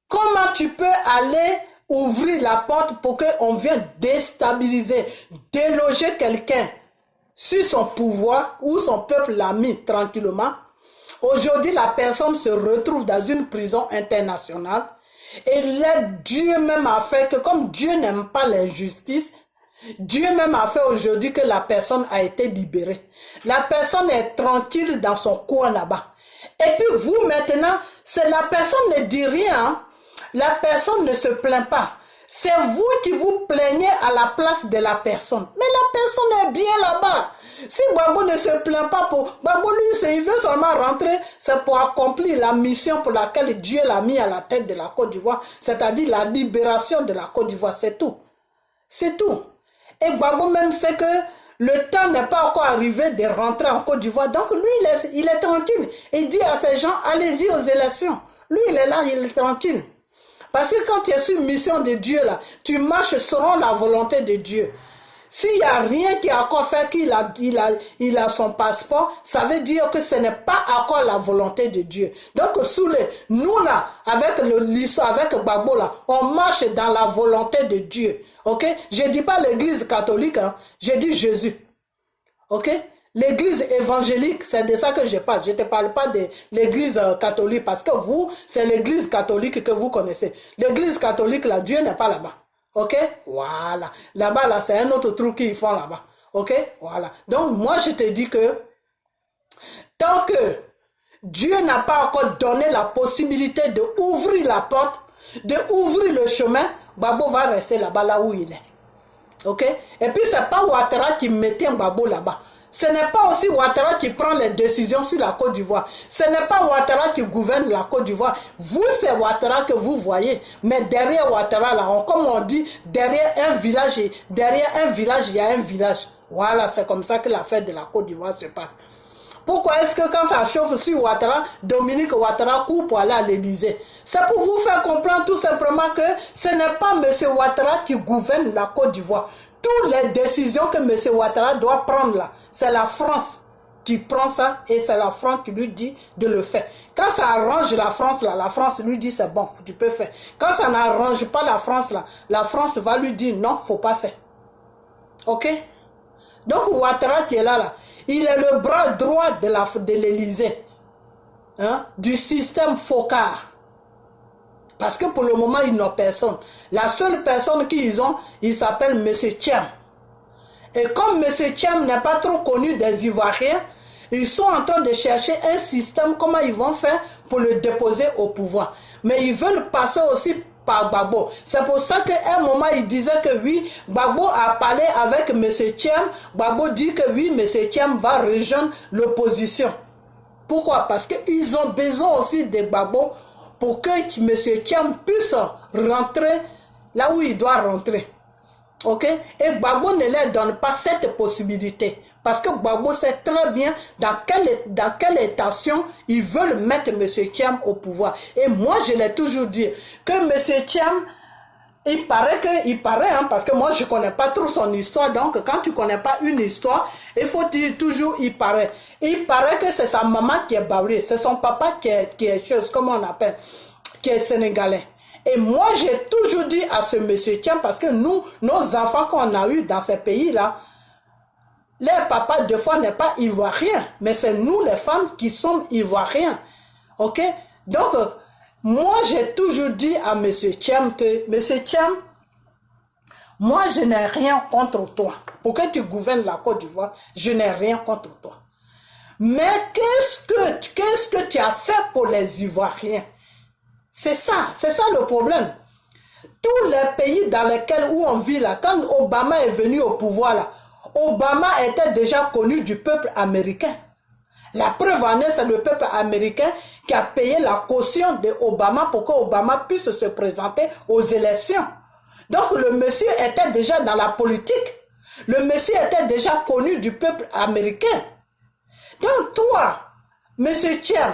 comment tu peux aller ouvrir la porte pour qu'on vienne déstabiliser, déloger quelqu'un sur son pouvoir, où son peuple l'a mis tranquillement. Aujourd'hui, la personne se retrouve dans une prison internationale. Et là, Dieu même a fait que, comme Dieu n'aime pas l'injustice, Dieu même a fait aujourd'hui que la personne a été libérée. La personne est tranquille dans son coin là-bas. Et puis vous maintenant, la personne ne dit rien. Hein? La personne ne se plaint pas. C'est vous qui vous plaignez à la place de la personne. Mais la personne est bien là-bas. Si Gbagbo ne se plaint pas pour... Gbagbo, lui, il veut seulement rentrer, c'est pour accomplir la mission pour laquelle Dieu l'a mis à la tête de la Côte d'Ivoire, c'est-à-dire la libération de la Côte d'Ivoire, c'est tout. C'est tout. Et Gbagbo même sait que le temps n'est pas encore arrivé de rentrer en Côte d'Ivoire. Donc lui, il est tranquille. Il dit à ces gens, allez-y aux élections. Lui, il est là, il est tranquille. Parce que quand tu es sur une mission de Dieu, là, tu marches selon la volonté de Dieu. S'il n'y a rien qui a encore fait qu'il a son passeport, ça veut dire que ce n'est pas encore la volonté de Dieu. Donc, nous là, avec l'histoire, avec Gbagbo là, on marche dans la volonté de Dieu. Ok? Je ne dis pas l'église catholique, hein, je dis Jésus. Ok? L'église évangélique, c'est de ça que je parle. Je ne te parle pas de l'église catholique parce que vous, c'est l'église catholique que vous connaissez. L'église catholique, là, Dieu n'est pas là-bas. Ok? Voilà. Là-bas, là, c'est un autre truc qu'ils font là-bas. Ok? Voilà. Donc, moi, je te dis que tant que Dieu n'a pas encore donné la possibilité d'ouvrir la porte, d'ouvrir le chemin, Gbagbo va rester là-bas, là où il est. Ok? Et puis, c'est pas Ouattara qui mettait Gbagbo là-bas. Ce n'est pas aussi Ouattara qui prend les décisions sur la Côte d'Ivoire. Ce n'est pas Ouattara qui gouverne la Côte d'Ivoire. Vous, c'est Ouattara que vous voyez. Mais derrière Ouattara, là, comme on dit, derrière un village, il y a un village. Voilà, c'est comme ça que la fête de la Côte d'Ivoire se passe. Pourquoi est-ce que quand ça chauffe sur Ouattara, Dominique Ouattara court pour aller à l'Élysée? C'est pour vous faire comprendre tout simplement que ce n'est pas M. Ouattara qui gouverne la Côte d'Ivoire. Toutes les décisions que M. Ouattara doit prendre là, c'est la France qui prend ça et c'est la France qui lui dit de le faire. Quand ça arrange la France là, la France lui dit c'est bon, tu peux faire. Quand ça n'arrange pas la France là, la France va lui dire non, faut pas faire. Ok? Donc Ouattara qui est là, il est le bras droit de l'Élysée, hein, du système Focard. Parce que pour le moment, ils n'ont personne. La seule personne qu'ils ont, il s'appelle M. Thiam. Et comme M. Thiam n'est pas trop connu des Ivoiriens, ils sont en train de chercher un système, comment ils vont faire pour le déposer au pouvoir. Mais ils veulent passer aussi par Gbagbo. C'est pour ça qu'à un moment, il disait que oui, Gbagbo a parlé avec M. Thiam. Gbagbo dit que oui, M. Thiam va rejoindre l'opposition. Pourquoi? Parce qu'ils ont besoin aussi de Gbagbo pour que M. Thiam puisse rentrer là où il doit rentrer. Ok? Et Gbagbo ne leur donne pas cette possibilité. Parce que Gbagbo sait très bien dans quelle étation ils veulent mettre M. Thiam au pouvoir. Et moi, je l'ai toujours dit que M. Thiam, il paraît, hein, parce que moi, je ne connais pas trop son histoire. Donc, quand tu ne connais pas une histoire, il faut dire toujours, il paraît. Il paraît que c'est sa maman qui est baoulée. C'est son papa qui est chose, comment on appelle, qui est sénégalais. Et moi, j'ai toujours dit à ce monsieur Thiam, parce que nous, nos enfants qu'on a eu dans ces pays-là, leur papa, des fois, n'est pas ivoirien. Mais c'est nous, les femmes, qui sommes ivoiriens. Ok? Donc, moi, j'ai toujours dit à M. Thiam que, M. Thiam, moi, je n'ai rien contre toi. Pour que tu gouvernes la Côte d'Ivoire, je n'ai rien contre toi. Mais qu'est-ce que tu as fait pour les Ivoiriens? C'est ça le problème. Tous les pays dans lesquels où on vit là, quand Obama est venu au pouvoir là, Obama était déjà connu du peuple américain. La preuve en est, c'est le peuple américain qui a payé la caution de Obama pour qu'Obama puisse se présenter aux élections. Donc le monsieur était déjà dans la politique. Le monsieur était déjà connu du peuple américain. Donc toi, monsieur Thiam,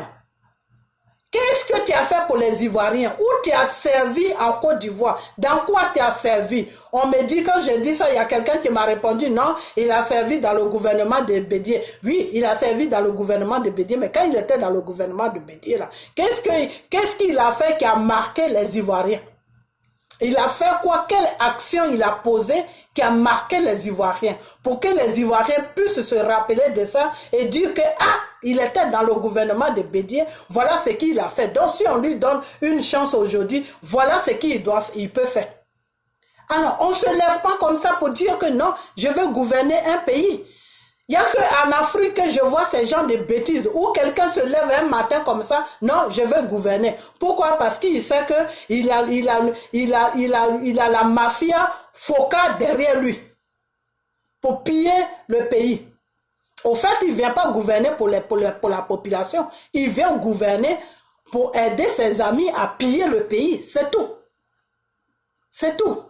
qu'est-ce que tu as fait pour les Ivoiriens? Où tu as servi en Côte d'Ivoire? Dans quoi tu as servi? On me dit, quand j'ai dit ça, il y a quelqu'un qui m'a répondu, non, il a servi dans le gouvernement de Bédié. Oui, il a servi dans le gouvernement de Bédié, mais quand il était dans le gouvernement de Bédié, là, qu'est-ce qu'il a fait qui a marqué les Ivoiriens? Il a fait quoi? Quelle action il a posée qui a marqué les Ivoiriens? Pour que les Ivoiriens puissent se rappeler de ça et dire que, ah, il était dans le gouvernement de Bédié, voilà ce qu'il a fait. Donc si on lui donne une chance aujourd'hui, voilà ce il peut faire. Alors, on ne se lève pas comme ça pour dire que non, je veux gouverner un pays. Il n'y a qu'en Afrique que je vois ces gens de bêtises où quelqu'un se lève un matin comme ça, non, je veux gouverner. Pourquoi? Parce qu'il sait qu'il a la mafia Foka derrière lui pour piller le pays. Au fait, il ne vient pas gouverner pour la population. Il vient gouverner pour aider ses amis à piller le pays. C'est tout. C'est tout.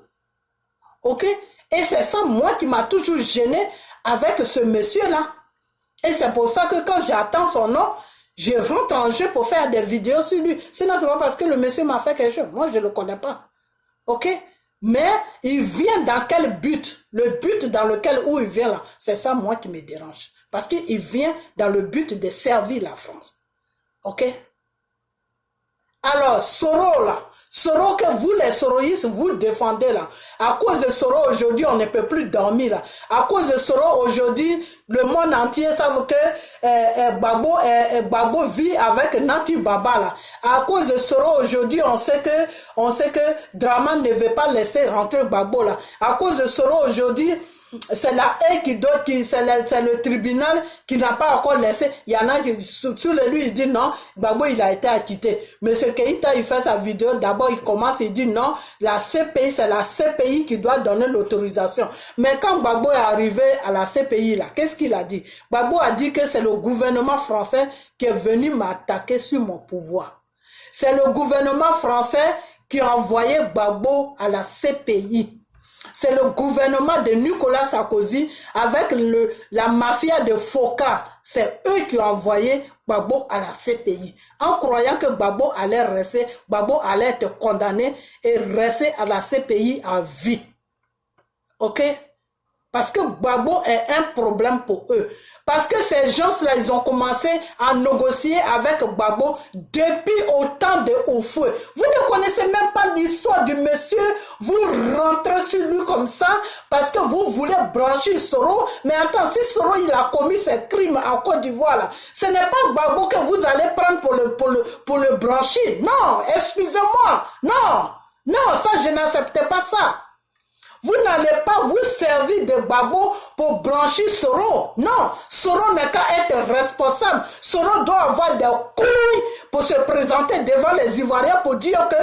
Ok? Et c'est ça, moi, qui m'a toujours gêné avec ce monsieur-là. Et c'est pour ça que quand j'attends son nom, je rentre en jeu pour faire des vidéos sur lui. Sinon, c'est pas parce que le monsieur m'a fait quelque chose. Moi, je ne le connais pas. Ok? Mais il vient dans quel but? Le but dans lequel où il vient là, c'est ça, moi, qui me dérange. Parce qu'il vient dans le but de servir la France. Ok? Alors, Soro là, Soro que vous les soroïstes, vous défendez là. À cause de Soro aujourd'hui, on ne peut plus dormir là. À cause de Soro aujourd'hui, le monde entier savent que Gbagbo vit avec Nati Baba là. À cause de Soro aujourd'hui, on sait que Draman ne veut pas laisser rentrer Gbagbo là. À cause de Soro aujourd'hui, c'est la haie c'est le tribunal qui n'a pas encore laissé. Il y en a qui, sur lui, il dit non, Gbagbo, il a été acquitté. Monsieur Keïta, il fait sa vidéo, d'abord, il commence, il dit non, la CPI, c'est la CPI qui doit donner l'autorisation. Mais quand Gbagbo est arrivé à la CPI, là, qu'est-ce qu'il a dit? Gbagbo a dit que c'est le gouvernement français qui est venu m'attaquer sur mon pouvoir. C'est le gouvernement français qui a envoyé Gbagbo à la CPI. C'est le gouvernement de Nicolas Sarkozy avec la mafia de Foka. C'est eux qui ont envoyé Gbagbo à la CPI. En croyant que Gbagbo allait rester, Gbagbo allait être condamné et rester à la CPI à vie. Ok? Parce que Gbagbo est un problème pour eux. Parce que ces gens-là, ils ont commencé à négocier avec Gbagbo depuis au temps de Oufoué. Vous ne connaissez même pas l'histoire du monsieur. Vous rentrez sur lui comme ça parce que vous voulez brancher Soro. Mais attends, si Soro il a commis ses crimes en Côte d'Ivoire, là, ce n'est pas Gbagbo que vous allez prendre pour le brancher. Non, excusez-moi. Non, non, ça, je n'accepte pas ça. Vous n'allez pas vous servir de Gbagbo pour brancher Soro. Non, Soro n'est qu'à être responsable. Soro doit avoir des couilles pour se présenter devant les Ivoiriens pour dire que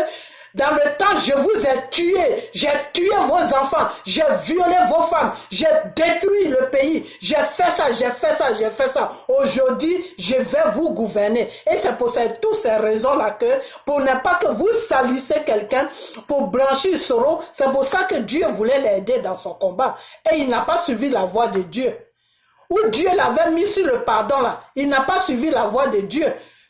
dans le temps, je vous ai tué. J'ai tué vos enfants. J'ai violé vos femmes. J'ai détruit le pays. J'ai fait ça, j'ai fait ça, j'ai fait ça. Aujourd'hui, je vais vous gouverner. Et c'est pour toutes ces raisons-là que, pour ne pas que vous salissez quelqu'un pour blanchir Soro, c'est pour ça que Dieu voulait l'aider dans son combat. Et il n'a pas suivi la voie de Dieu. Où Dieu l'avait mis sur le pardon là, il n'a pas suivi la voie de Dieu.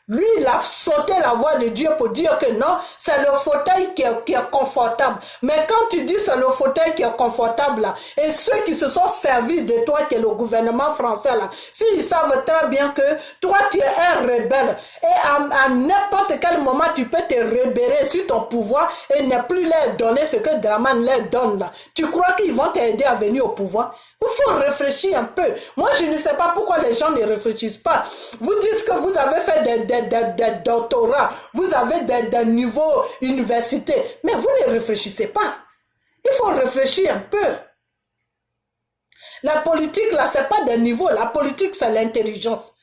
Lui, il a sauté la voie de Dieu pour dire que non, c'est le fauteuil qui est confortable. Mais quand tu dis c'est le fauteuil qui est confortable là, et ceux qui se sont servis de toi, qui est le gouvernement français là, s'ils savent très bien que toi tu es un rebelle, et à n'importe quel moment tu peux te rebeller sur ton pouvoir et ne plus leur donner ce que Draman leur donne là. Tu crois qu'ils vont t'aider à venir au pouvoir? Il faut réfléchir un peu. Moi, je ne sais pas pourquoi les gens ne réfléchissent pas. Vous dites que vous avez fait des doctorats, vous avez des niveaux universités, mais vous ne réfléchissez pas. Il faut réfléchir un peu. La politique, là, ce n'est pas des niveaux. La politique, c'est l'intelligence.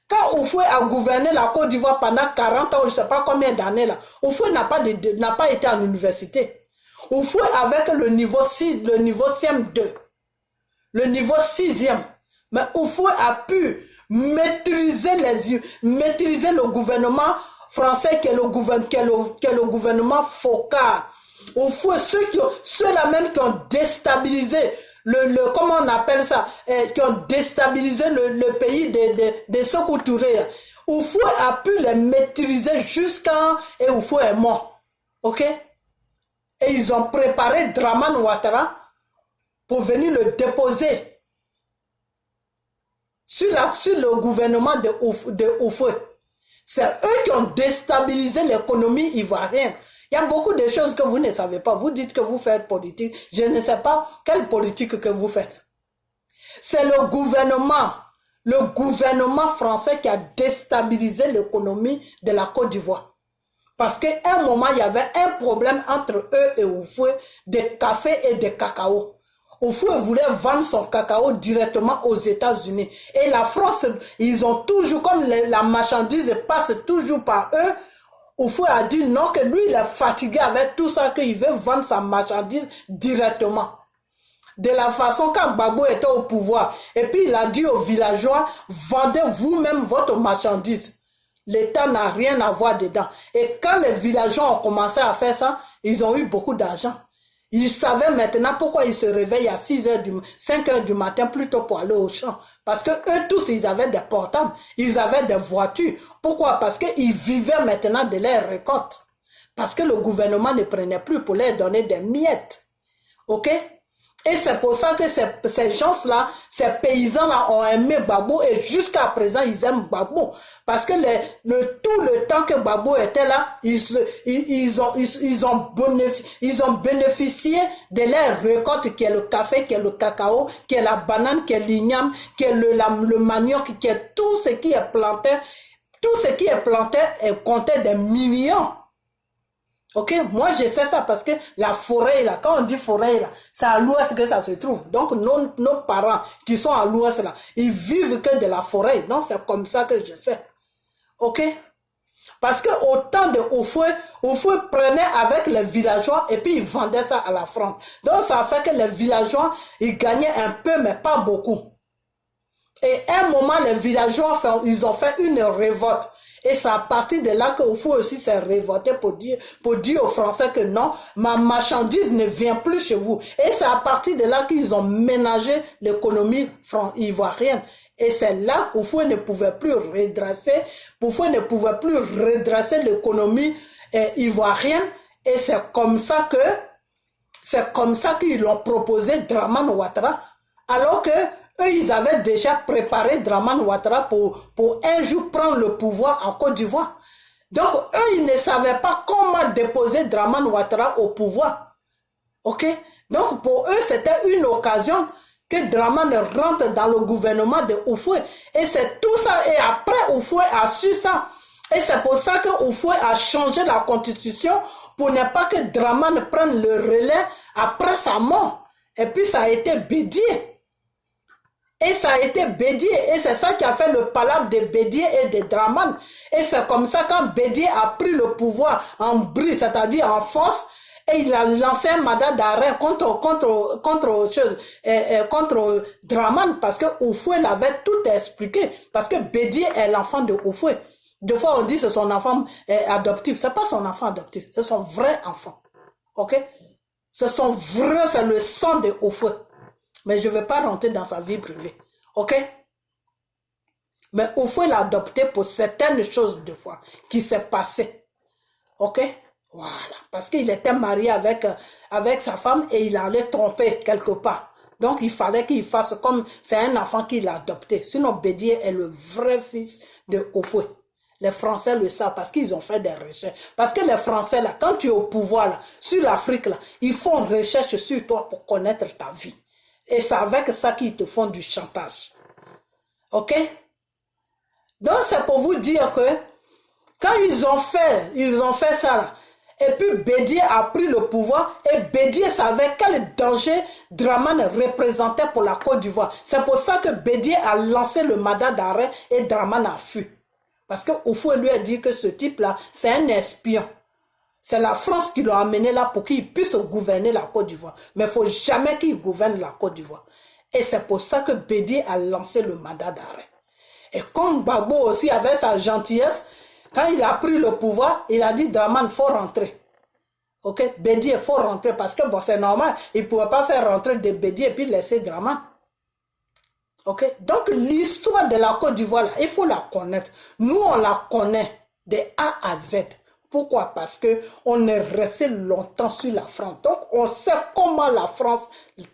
Quand Oufoué a gouverné la Côte d'Ivoire pendant 40 ans, je ne sais pas combien d'années, là, Oufoué n'a pas été en université. Oufoué avec le niveau 6, le niveau CM2. Le niveau 6e. Mais Oufoué a pu maîtriser le gouvernement français qui est le gouvernement Foka. Oufoué, ceux-là même qui ont déstabilisé comment on appelle ça, qui ont déstabilisé le pays de Sékou Touré. Oufoué a pu les maîtriser et Oufoué est mort. Ok? Et ils ont préparé Draman Ouattara pour venir le déposer sur le gouvernement de Oufoué. C'est eux qui ont déstabilisé l'économie ivoirienne. Il y a beaucoup de choses que vous ne savez pas. Vous dites que vous faites politique. Je ne sais pas quelle politique que vous faites. C'est le gouvernement français qui a déstabilisé l'économie de la Côte d'Ivoire. Parce qu'à un moment, il y avait un problème entre eux et Houphouët de café et de cacao. Houphouët voulait vendre son cacao directement aux États-Unis. Et la France, ils ont toujours, comme la marchandise passe toujours par eux, Houphouët a dit non, que lui, il est fatigué avec tout ça, qu'il veut vendre sa marchandise directement. De la façon quand Gbagbo était au pouvoir. Et puis il a dit aux villageois, vendez vous-même votre marchandise. L'État n'a rien à voir dedans. Et quand les villageois ont commencé à faire ça, ils ont eu beaucoup d'argent. Ils savaient maintenant pourquoi ils se réveillent à 5 heures du matin plutôt pour aller au champ. Parce que eux tous, ils avaient des portables, ils avaient des voitures. Pourquoi? Parce qu'ils vivaient maintenant de leurs récoltes. Parce que le gouvernement ne prenait plus pour leur donner des miettes. Ok? Et c'est pour ça que ces gens-là, ces paysans-là ont aimé Gbagbo et jusqu'à présent, ils aiment Gbagbo. Parce que tout le temps que Gbagbo était là, ils ont bénéficié de leurs récoltes qui est le café, qui est le cacao, qui est la banane, qui est l'igname, qui est le manioc, qui est tout ce qui est planté. Tout ce qui est planté comptait des millions. Ok, moi je sais ça parce que la forêt là, quand on dit forêt là, c'est à l'ouest que ça se trouve. Donc nos parents qui sont à l'ouest là, ils vivent que de la forêt. Donc c'est comme ça que je sais. Ok, parce que au temps de Houphouët prenait avec les villageois et puis ils vendaient ça à la France. Donc ça fait que les villageois ils gagnaient un peu mais pas beaucoup. Et à un moment les villageois ils ont fait une révolte. Et c'est à partir de là que Houphouët aussi s'est révolté pour dire aux Français que non, ma marchandise ne vient plus chez vous. Et c'est à partir de là qu'ils ont ménagé l'économie ivoirienne. Et c'est là que Houphouët ne pouvait plus redresser, l'économie ivoirienne. Et c'est comme ça qu'ils l'ont proposé Dramane Ouattara. Alors que eux, ils avaient déjà préparé Dramane Ouattara pour un jour prendre le pouvoir en Côte d'Ivoire. Donc, eux, ils ne savaient pas comment déposer Dramane Ouattara au pouvoir. Ok? Donc, pour eux, c'était une occasion que Dramane rentre dans le gouvernement de Houphouët. Et c'est tout ça. Et après, Houphouët a su ça. Et c'est pour ça que Houphouët a changé la constitution pour ne pas que Dramane prenne le relais après sa mort. Et puis, ça a été Bédié. Et ça a été Bédié, et c'est ça qui a fait le palabre de Bédié et de Dramane. Et c'est comme ça quand Bédié a pris le pouvoir en bris, c'est-à-dire en force, et il a lancé un mandat d'arrêt contre Dramane, parce que Houphouët l'avait tout expliqué, parce que Bédié est l'enfant de Houphouët. Des fois on dit que c'est son enfant adoptif, c'est pas son enfant adoptif, c'est son vrai enfant. Ok? C'est le sang de Houphouët. Mais je ne vais pas rentrer dans sa vie privée. Ok? Mais Houphouët l'a adopté pour certaines choses de fois qui s'est passé. Ok? Voilà. Parce qu'il était marié avec sa femme et il allait tromper quelque part. Donc il fallait qu'il fasse comme c'est un enfant qu'il a adopté. Sinon Bédié est le vrai fils de Houphouët. Les Français le savent parce qu'ils ont fait des recherches. Parce que les Français, là, quand tu es au pouvoir, là, sur l'Afrique, là, ils font une recherche sur toi pour connaître ta vie. Et c'est avec ça qu'ils te font du chantage. Ok? Donc c'est pour vous dire que quand ils ont fait ça là, et puis Bédié a pris le pouvoir et Bédié savait quel danger Dramane représentait pour la Côte d'Ivoire. C'est pour ça que Bédié a lancé le mandat d'arrêt et Dramane a fui. Parce que Houphouët lui a dit que ce type là, c'est un espion. C'est la France qui l'a amené là pour qu'il puisse gouverner la Côte d'Ivoire. Mais il ne faut jamais qu'il gouverne la Côte d'Ivoire. Et c'est pour ça que Bédié a lancé le mandat d'arrêt. Et comme Gbagbo aussi avait sa gentillesse, quand il a pris le pouvoir, il a dit Dramane, il faut rentrer. Ok? Bédié, il faut rentrer parce que bon, c'est normal. Il ne pouvait pas faire rentrer de Bédié et puis laisser Dramane. Ok? Donc l'histoire de la Côte d'Ivoire, il faut la connaître. Nous, on la connaît de A à Z. Pourquoi? Parce qu'on est resté longtemps sur la France. Donc, on sait comment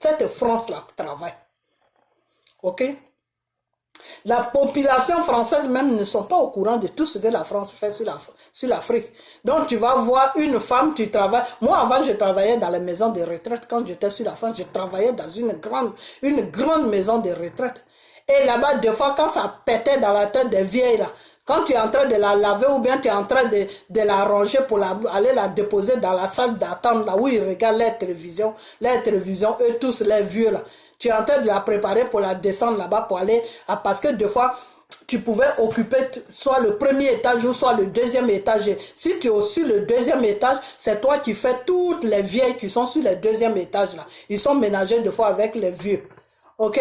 cette France-là travaille. Ok? La population française même ne sont pas au courant de tout ce que la France fait sur l'Afrique. Donc tu vas voir une femme, tu travailles. Moi avant je travaillais dans les maisons de retraite. Quand j'étais sur la France, je travaillais dans une grande maison de retraite. Et là-bas, des fois, quand ça pétait dans la tête des vieilles, là, quand tu es en train de la laver ou bien tu es en train de la ranger pour aller la déposer dans la salle d'attente, là où ils regardent les télévisions, eux tous, les vieux, là. Tu es en train de la préparer pour la descendre là-bas pour aller, parce que des fois, tu pouvais occuper soit le premier étage ou soit le deuxième étage. Si tu es sur le deuxième étage, c'est toi qui fais toutes les vieilles qui sont sur le deuxième étage, là. Ils sont ménagés des fois avec les vieux. Ok?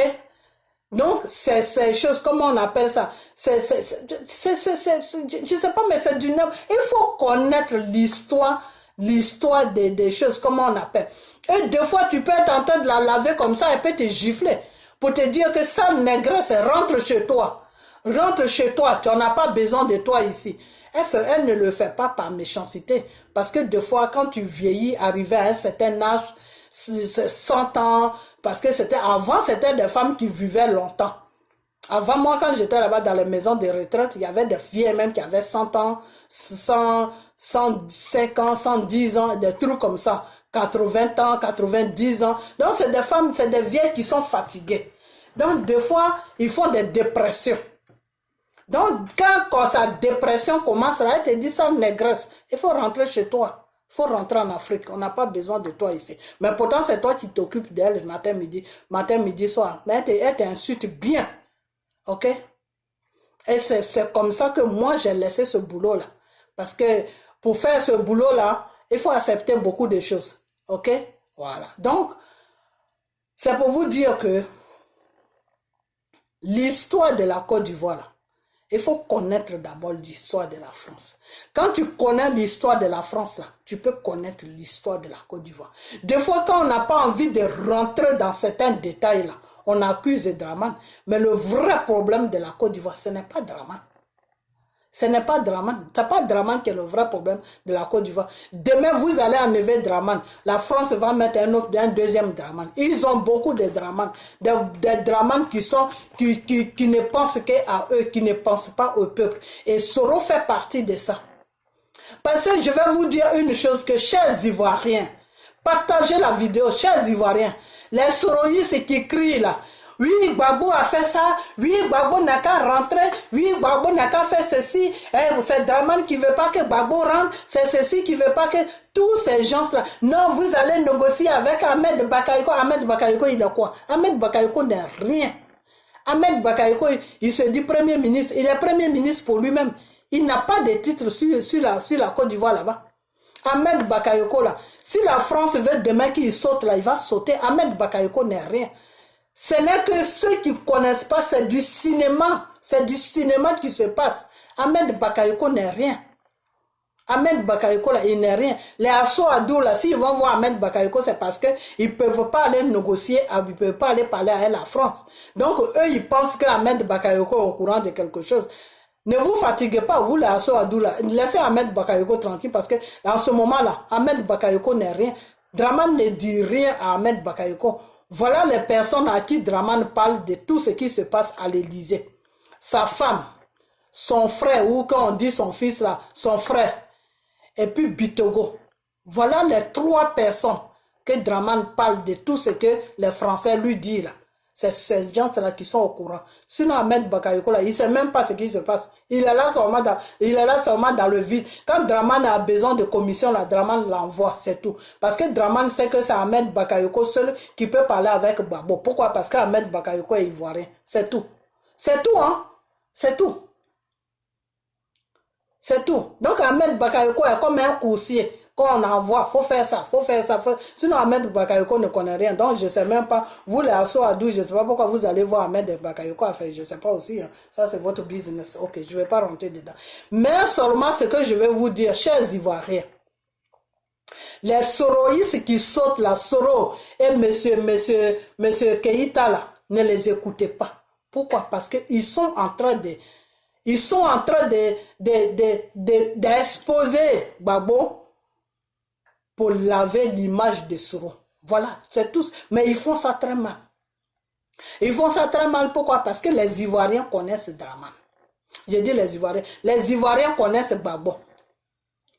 Donc, c'est ces choses, comment on appelle ça? Je sais pas, mais c'est du neuf. Il faut connaître l'histoire des choses, comment on appelle. Et des fois, tu peux être en train de la laver comme ça et peut te gifler pour te dire que ça, négresse, rentre chez toi. Rentre chez toi, tu n'en as pas besoin de toi ici. Elle ne le fait pas par méchanceté. Parce que des fois, quand tu vieillis, arrivé à un certain âge, 100 ans, parce que avant, c'était des femmes qui vivaient longtemps. Avant, moi, quand j'étais là-bas dans les maisons de retraite, il y avait des filles même qui avaient 100 ans, 105 ans, 110 ans, des trucs comme ça. 80 ans, 90 ans. Donc, c'est des femmes, c'est des vieilles qui sont fatiguées. Donc, des fois, ils font des dépressions. Donc, quand sa dépression commence, là, elle te dit ça, négresse. Il faut rentrer chez toi. Il faut rentrer en Afrique. On n'a pas besoin de toi ici. Mais pourtant, c'est toi qui t'occupes d'elle matin, midi, soir. Mais elle t'insulte bien. Ok? Et c'est comme ça que moi, j'ai laissé ce boulot-là. Parce que pour faire ce boulot-là, il faut accepter beaucoup de choses. Ok? Voilà. Donc, c'est pour vous dire que l'histoire de la Côte d'Ivoire, il faut connaître d'abord l'histoire de la France. Quand tu connais l'histoire de la France, là, tu peux connaître l'histoire de la Côte d'Ivoire. Des fois, quand on n'a pas envie de rentrer dans certains détails, là, on accuse Dramane. Mais le vrai problème de la Côte d'Ivoire, ce n'est pas Dramane. Ce n'est pas Dramane. Ce n'est pas Dramane qui est le vrai problème de la Côte d'Ivoire. Demain, vous allez enlever Dramane. La France va mettre un deuxième Dramane. Ils ont beaucoup de Dramane. Des Dramane qui ne pensent qu'à eux, qui ne pensent pas au peuple. Et Soro fait partie de ça. Parce que je vais vous dire une chose que, chers Ivoiriens, partagez la vidéo, chers Ivoiriens, les soroïstes qui crient là, oui, Gbagbo a fait ça, oui, Gbagbo n'a qu'à rentrer, oui, Gbagbo n'a qu'à faire ceci, c'est Dramane qui ne veut pas que Gbagbo rentre, c'est ceci qui ne veut pas que tous ces gens-là, non, vous allez négocier avec Ahmed Bakayoko. Ahmed Bakayoko, il est quoi? Ahmed Bakayoko n'est rien. Ahmed Bakayoko, il se dit premier ministre, il est premier ministre pour lui-même. Il n'a pas de titre sur la Côte d'Ivoire là-bas. Ahmed Bakayoko là, si la France veut demain qu'il saute là, il va sauter. Ahmed Bakayoko n'est rien. Ce n'est que ceux qui ne connaissent pas, c'est du cinéma. C'est du cinéma qui se passe. Ahmed Bakayoko n'est rien. Ahmed Bakayoko là, il n'est rien. Les Assoadou là, s'ils vont voir Ahmed Bakayoko, c'est parce qu'ils ne peuvent pas aller négocier, ils ne peuvent pas aller parler à la France. Donc eux, ils pensent qu'Ahmed Bakayoko est au courant de quelque chose. Ne vous fatiguez pas, vous les Assoadou là. Laissez Ahmed Bakayoko tranquille parce que dans ce moment-là, Ahmed Bakayoko n'est rien. Dramane ne dit rien à Ahmed Bakayoko. Voilà les personnes à qui Dramane parle de tout ce qui se passe à l'Élysée. Sa femme, son frère, ou quand on dit son fils là, son frère, et puis Bitogo. Voilà les trois personnes que Dramane parle de tout ce que les Français lui disent là. C'est ces gens-là qui sont au courant. Sinon, Ahmed Bakayoko, là, il ne sait même pas ce qui se passe. Il est là seulement dans le vide. Quand Dramane a besoin de commission, là, Dramane l'envoie, c'est tout. Parce que Dramane sait que c'est Ahmed Bakayoko seul qui peut parler avec Gbagbo. Pourquoi? Parce qu'Ahmed Bakayoko est ivoirien. C'est tout. C'est tout, hein? C'est tout. C'est tout. Donc, Ahmed Bakayoko est comme un coursier. Quand on envoie, il faut faire ça, Sinon, Ahmed Bakayoko ne connaît rien. Donc, je ne sais même pas. Vous, les Assoadou, je ne sais pas pourquoi vous allez voir Ahmed Bakayoko à faire. Je ne sais pas aussi. Hein. Ça, c'est votre business. Ok, je ne vais pas rentrer dedans. Mais seulement ce que je vais vous dire, chers Ivoiriens, les soroïstes qui sautent la Soro et monsieur Keïta, là, ne les écoutez pas. Pourquoi? Parce qu'ils sont en train d'exposer Gbagbo pour laver l'image de Soro. Voilà, c'est tout. Mais ils font ça très mal. Ils font ça très mal. Pourquoi? Parce que les Ivoiriens connaissent Dramane. J'ai dit les Ivoiriens. Les Ivoiriens connaissent Gbagbo.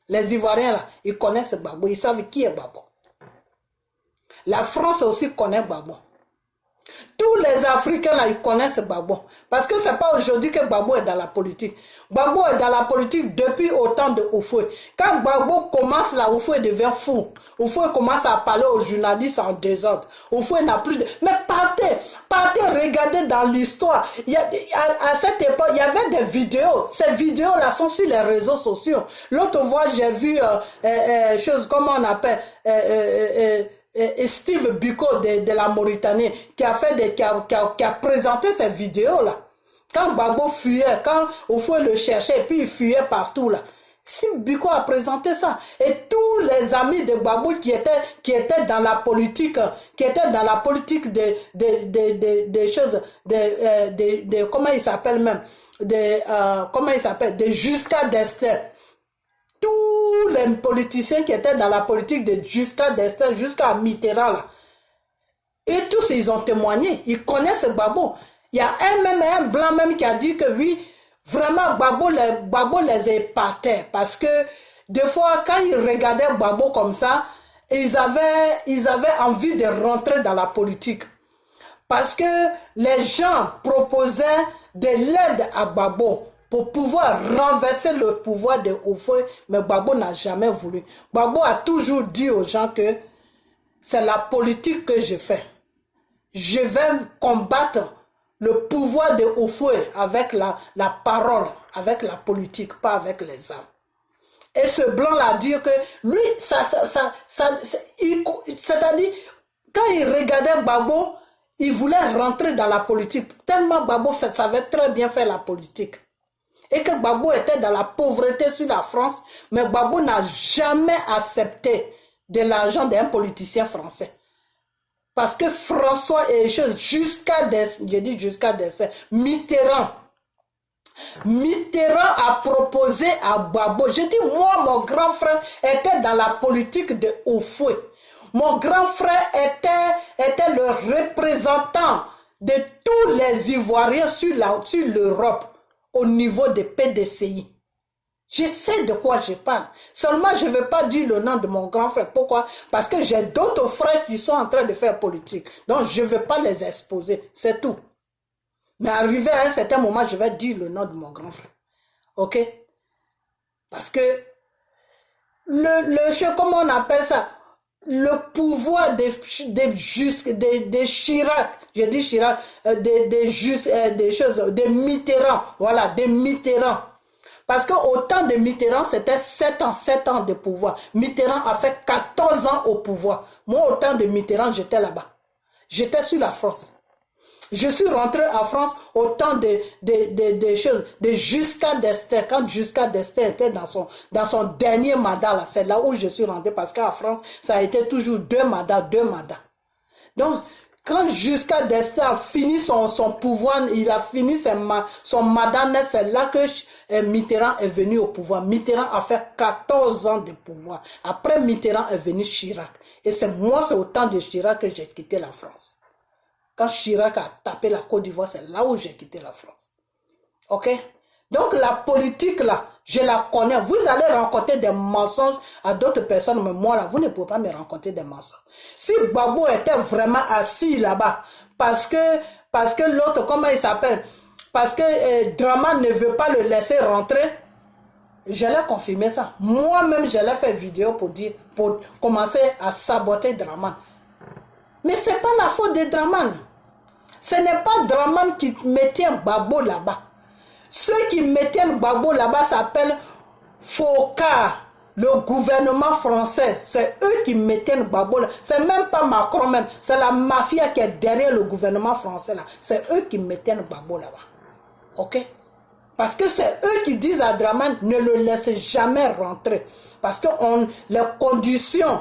Les Ivoiriens là, ils connaissent Gbagbo. Ils savent qui est Gbagbo. La France aussi connaît Gbagbo. Tous les Africains là, ils connaissent Gbagbo. Parce que ce n'est pas aujourd'hui que Gbagbo est dans la politique. Gbagbo est dans la politique depuis au temps de Houphouët. Quand Gbagbo commence là, Houphouët devient fou. Houphouët commence à parler aux journalistes en désordre. Houphouët n'a plus de... Mais partez, regardez dans l'histoire. À cette époque, il y avait des vidéos. Ces vidéos-là sont sur les réseaux sociaux. L'autre fois, j'ai vu comment on appelle... Steve Biko de la Mauritanie qui a présenté ces vidéos-là. Quand Gbagbo fuyait, quand Houphouët le cherchait, et puis il fuyait partout là. Steve Biko a présenté ça. Et tous les amis de Gbagbo qui étaient dans la politique, des choses, comment il s'appelle même, de Giscard d'Estaing. Tous les politiciens qui étaient dans la politique de Giscard d'Estaing jusqu'à Mitterrand là. Et tous ils ont témoigné, ils connaissent Gbagbo. Il y a un blanc même qui a dit que oui, vraiment Gbagbo les épatait parce que des fois quand ils regardaient Gbagbo comme ça, ils avaient envie de rentrer dans la politique. Parce que les gens proposaient de l'aide à Gbagbo pour pouvoir renverser le pouvoir de Houphouët, mais Gbagbo n'a jamais voulu. Gbagbo a toujours dit aux gens que c'est la politique que je fais. Je vais combattre le pouvoir de Houphouët avec la parole, avec la politique, pas avec les armes. Et ce blanc-là dit que lui, c'est-à-dire, quand il regardait Gbagbo, il voulait rentrer dans la politique. Tellement Gbagbo savait très bien faire la politique. Et que Gbagbo était dans la pauvreté sur la France, mais Gbagbo n'a jamais accepté de l'argent d'un politicien français. Parce que François et jusqu'à Mitterrand a proposé à Gbagbo. Je dis, moi, mon grand frère était dans la politique de Houphouët. Mon grand frère était le représentant de tous les Ivoiriens sur l'Europe au niveau de PDCI. Je sais de quoi je parle. Seulement, je ne veux pas dire le nom de mon grand frère. Pourquoi? Parce que j'ai d'autres frères qui sont en train de faire politique. Donc, je ne veux pas les exposer. C'est tout. Mais arrivé à un certain moment, je vais dire le nom de mon grand frère. OK? Parce que comment on appelle ça? Le pouvoir de Chirac, je dis Chirac, de Mitterrand, voilà, de Mitterrand. Parce qu'au temps de Mitterrand, c'était 7 ans de pouvoir. Mitterrand a fait 14 ans au pouvoir. Moi, au temps de Mitterrand, j'étais là-bas. J'étais sur la France. Je suis rentré en France au temps de Giscard d'Estaing. Quand Giscard d'Estaing était dans son dernier mandat, là, c'est là où je suis rentré. Parce qu'en France, ça a été toujours 2 mandats. Donc, quand Giscard d'Estaing a fini son pouvoir, il a fini son mandat net, c'est là que Mitterrand est venu au pouvoir. Mitterrand a fait 14 ans de pouvoir. Après Mitterrand est venu Chirac. Et c'est au temps de Chirac que j'ai quitté la France. Quand Chirac a tapé la Côte d'Ivoire, c'est là où j'ai quitté la France. OK? Donc la politique là, je la connais. Vous allez rencontrer des mensonges à d'autres personnes, mais moi là, vous ne pouvez pas me rencontrer des mensonges. Si Gbagbo était vraiment assis là-bas, parce que l'autre, comment il s'appelle? Parce que Dramane ne veut pas le laisser rentrer, je l'ai confirmé ça. Moi-même, je l'ai fait vidéo pour commencer à saboter Dramane. Mais ce n'est pas la faute de Dramane. Ce n'est pas Dramane qui mettait Gbagbo là-bas. Ceux qui mettaient Gbagbo là-bas s'appellent Foka, le gouvernement français. C'est eux qui mettaient Gbagbo là. C'est même pas Macron même. C'est la mafia qui est derrière le gouvernement français là. C'est eux qui mettaient Gbagbo là-bas. OK? Parce que c'est eux qui disent à Dramane, ne le laissez jamais rentrer. Parce que les conditions...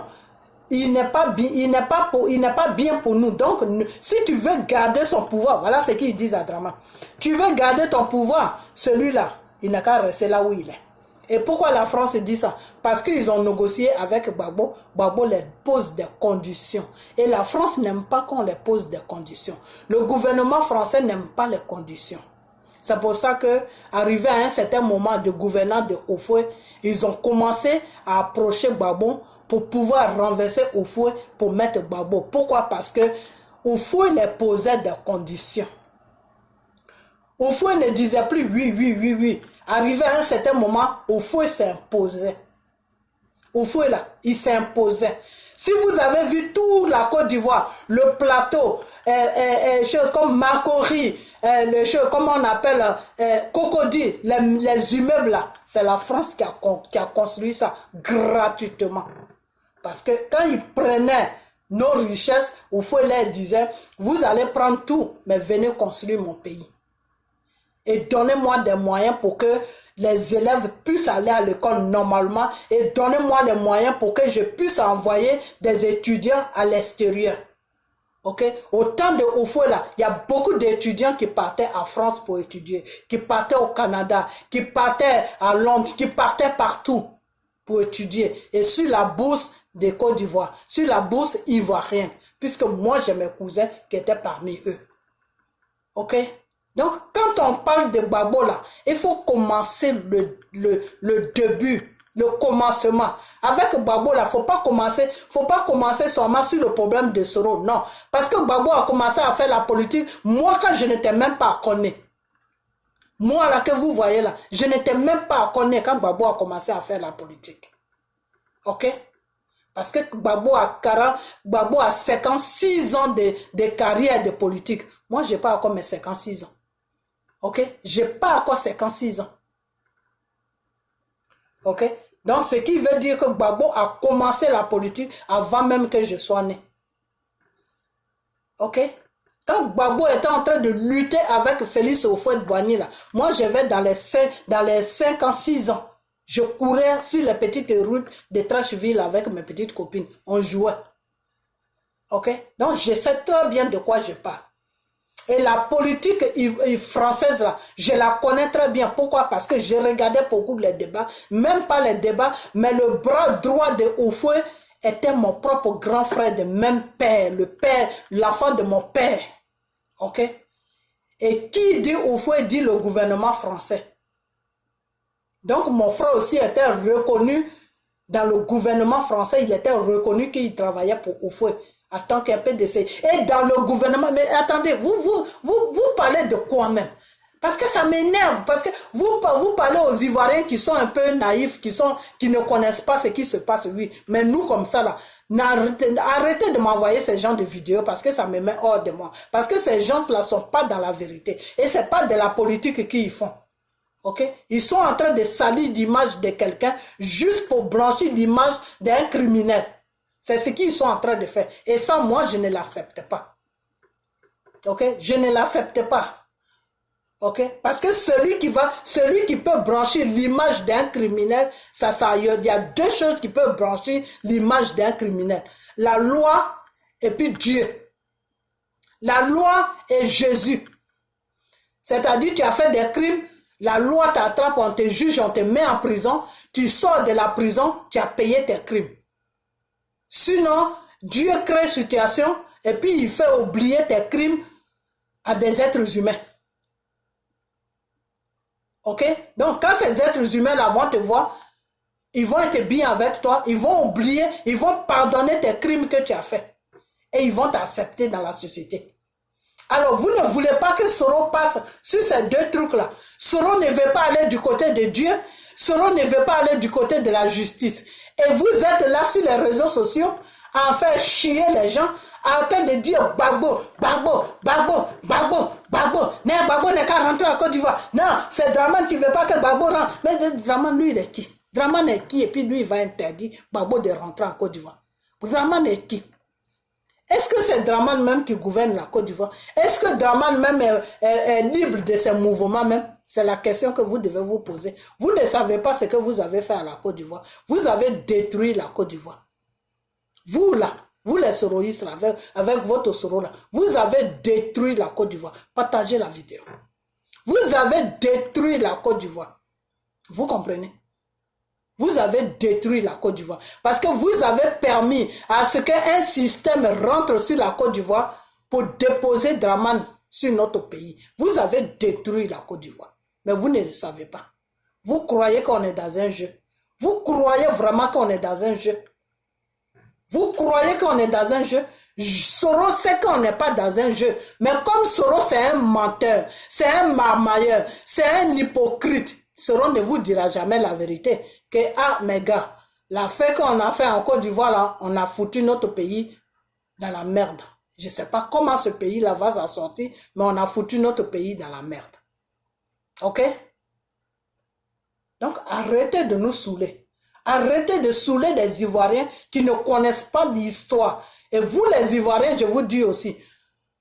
Il n'est pas bien pour nous. Donc, si tu veux garder son pouvoir, voilà ce qu'ils disent à Dramane. Tu veux garder ton pouvoir, celui-là, il n'a qu'à rester là où il est. Et pourquoi la France dit ça? parce qu'ils ont négocié avec Gbagbo, Gbagbo les pose des conditions. Et la France n'aime pas qu'on les pose des conditions. Le gouvernement français n'aime pas les conditions. C'est pour ça que, arrivé à un certain moment de gouvernance de Houphouët, ils ont commencé à approcher Gbagbo pour pouvoir renverser Houphouët pour mettre Gbagbo. Pourquoi? Parce que Houphouët les posait des conditions. Houphouët ne disait plus oui, oui, oui, oui. Arrivé à un certain moment, Houphouët s'imposait. Houphouët là, il s'imposait. Si vous avez vu toute la Côte d'Ivoire, le plateau, choses comme Makori, les choses, comment on appelle, Cocody, les immeubles là, c'est la France qui a construit ça gratuitement. Parce que quand ils prenaient nos richesses, Houphouët leur disait, vous allez prendre tout, mais venez construire mon pays. Et donnez-moi des moyens pour que les élèves puissent aller à l'école normalement et donnez-moi les moyens pour que je puisse envoyer des étudiants à l'extérieur. Ok? Au temps de Houphouët là, il y a beaucoup d'étudiants qui partaient en France pour étudier, qui partaient au Canada, qui partaient à Londres, qui partaient partout pour étudier. Et sur la bourse de Côte d'Ivoire, sur la bourse ivoirienne, puisque moi j'ai mes cousins qui étaient parmi eux. Ok? Donc, quand on parle de Gbagbo là, il faut commencer le début, le commencement. Avec Gbagbo là, faut pas commencer seulement sur le problème de Soro, non. Parce que Gbagbo a commencé à faire la politique, moi quand je n'étais même pas connu. Moi là que vous voyez là, je n'étais même pas connu quand Gbagbo a commencé à faire la politique. Ok? Parce que Gbagbo a 56 ans de carrière de politique. Moi, je n'ai pas encore mes 56 ans. Ok? Je n'ai pas encore 56 ans. Ok? Donc, ce qui veut dire que Gbagbo a commencé la politique avant même que je sois né. Ok? Quand Gbagbo était en train de lutter avec Félix Houphouët-Boigny, là, moi, je vais dans les 5 ans, 6 ans. Je courais sur les petites routes de Trashville avec mes petites copines. On jouait. Ok? Donc, je sais très bien de quoi je parle. Et la politique française, là, je la connais très bien. Pourquoi? Parce que je regardais beaucoup les débats. Même pas les débats, mais le bras droit de Houphouët était mon propre grand frère de même père. Le père, l'enfant de mon père. Ok? Et qui dit Houphouët dit le gouvernement français. Donc mon frère aussi était reconnu dans le gouvernement français. Il était reconnu qu'il travaillait pour Houphouët. En tant qu'un PDC. Et dans le gouvernement, mais attendez, vous parlez de quoi même? Parce que ça m'énerve, parce que vous parlez aux Ivoiriens qui sont un peu naïfs, qui ne connaissent pas ce qui se passe, oui. Mais nous, comme ça, là, arrêtez de m'envoyer ces gens de vidéos parce que ça me met hors de moi. Parce que ces gens-là ne sont pas dans la vérité. Et ce n'est pas de la politique qu'ils font. Ok? Ils sont en train de salir l'image de quelqu'un juste pour blanchir l'image d'un criminel. C'est ce qu'ils sont en train de faire. Et ça, moi, je ne l'accepte pas. Ok? Je ne l'accepte pas. Ok? Parce que celui qui peut brancher l'image d'un criminel, il y a deux choses qui peuvent brancher l'image d'un criminel. La loi et puis Dieu. La loi et Jésus. C'est-à-dire, tu as fait des crimes, la loi t'attrape, on te juge, on te met en prison, tu sors de la prison, tu as payé tes crimes. Sinon, Dieu crée une situation et puis il fait oublier tes crimes à des êtres humains. Ok? Donc, quand ces êtres humains-là vont te voir, ils vont être bien avec toi, ils vont oublier, ils vont pardonner tes crimes que tu as faits. Et ils vont t'accepter dans la société. Alors, vous ne voulez pas que Soro passe sur ces deux trucs-là. Soro ne veut pas aller du côté de Dieu, Soro ne veut pas aller du côté de la justice. Et vous êtes là sur les réseaux sociaux à faire chier les gens, en train de dire Gbagbo, Gbagbo, Gbagbo, Gbagbo, Gbagbo. Non, Gbagbo n'est qu'à rentrer en Côte d'Ivoire. Non, c'est Dramane qui ne veut pas que Gbagbo rentre. Mais Dramane, lui, il est qui? Dramane est qui? Et puis lui, il va interdire Gbagbo de rentrer en Côte d'Ivoire. Dramane est qui? Est-ce que c'est Dramane même qui gouverne la Côte d'Ivoire? Est-ce que Dramane même est libre de ses mouvements même? C'est la question que vous devez vous poser. Vous ne savez pas ce que vous avez fait à la Côte d'Ivoire. Vous avez détruit la Côte d'Ivoire. Vous là, vous les soroïstes là, avec votre soro là, vous avez détruit la Côte d'Ivoire. Partagez la vidéo. Vous avez détruit la Côte d'Ivoire. Vous comprenez? Vous avez détruit la Côte d'Ivoire. Parce que vous avez permis à ce qu'un système rentre sur la Côte d'Ivoire pour déposer Dramane sur notre pays. Vous avez détruit la Côte d'Ivoire. Mais vous ne le savez pas. Vous croyez qu'on est dans un jeu. Vous croyez vraiment qu'on est dans un jeu. Vous croyez qu'on est dans un jeu. Soros sait qu'on n'est pas dans un jeu. Mais comme Soros c'est un menteur, c'est un marmailleur, c'est un hypocrite, Soros ne vous dira jamais la vérité. Que, ah, mes gars, l'affaire qu'on a fait en Côte d'Ivoire, là, on a foutu notre pays dans la merde. Je ne sais pas comment ce pays-là va s'en sortir, mais on a foutu notre pays dans la merde. Ok? Donc, arrêtez de nous saouler. Arrêtez de saouler des Ivoiriens qui ne connaissent pas l'histoire. Et vous, les Ivoiriens, je vous dis aussi,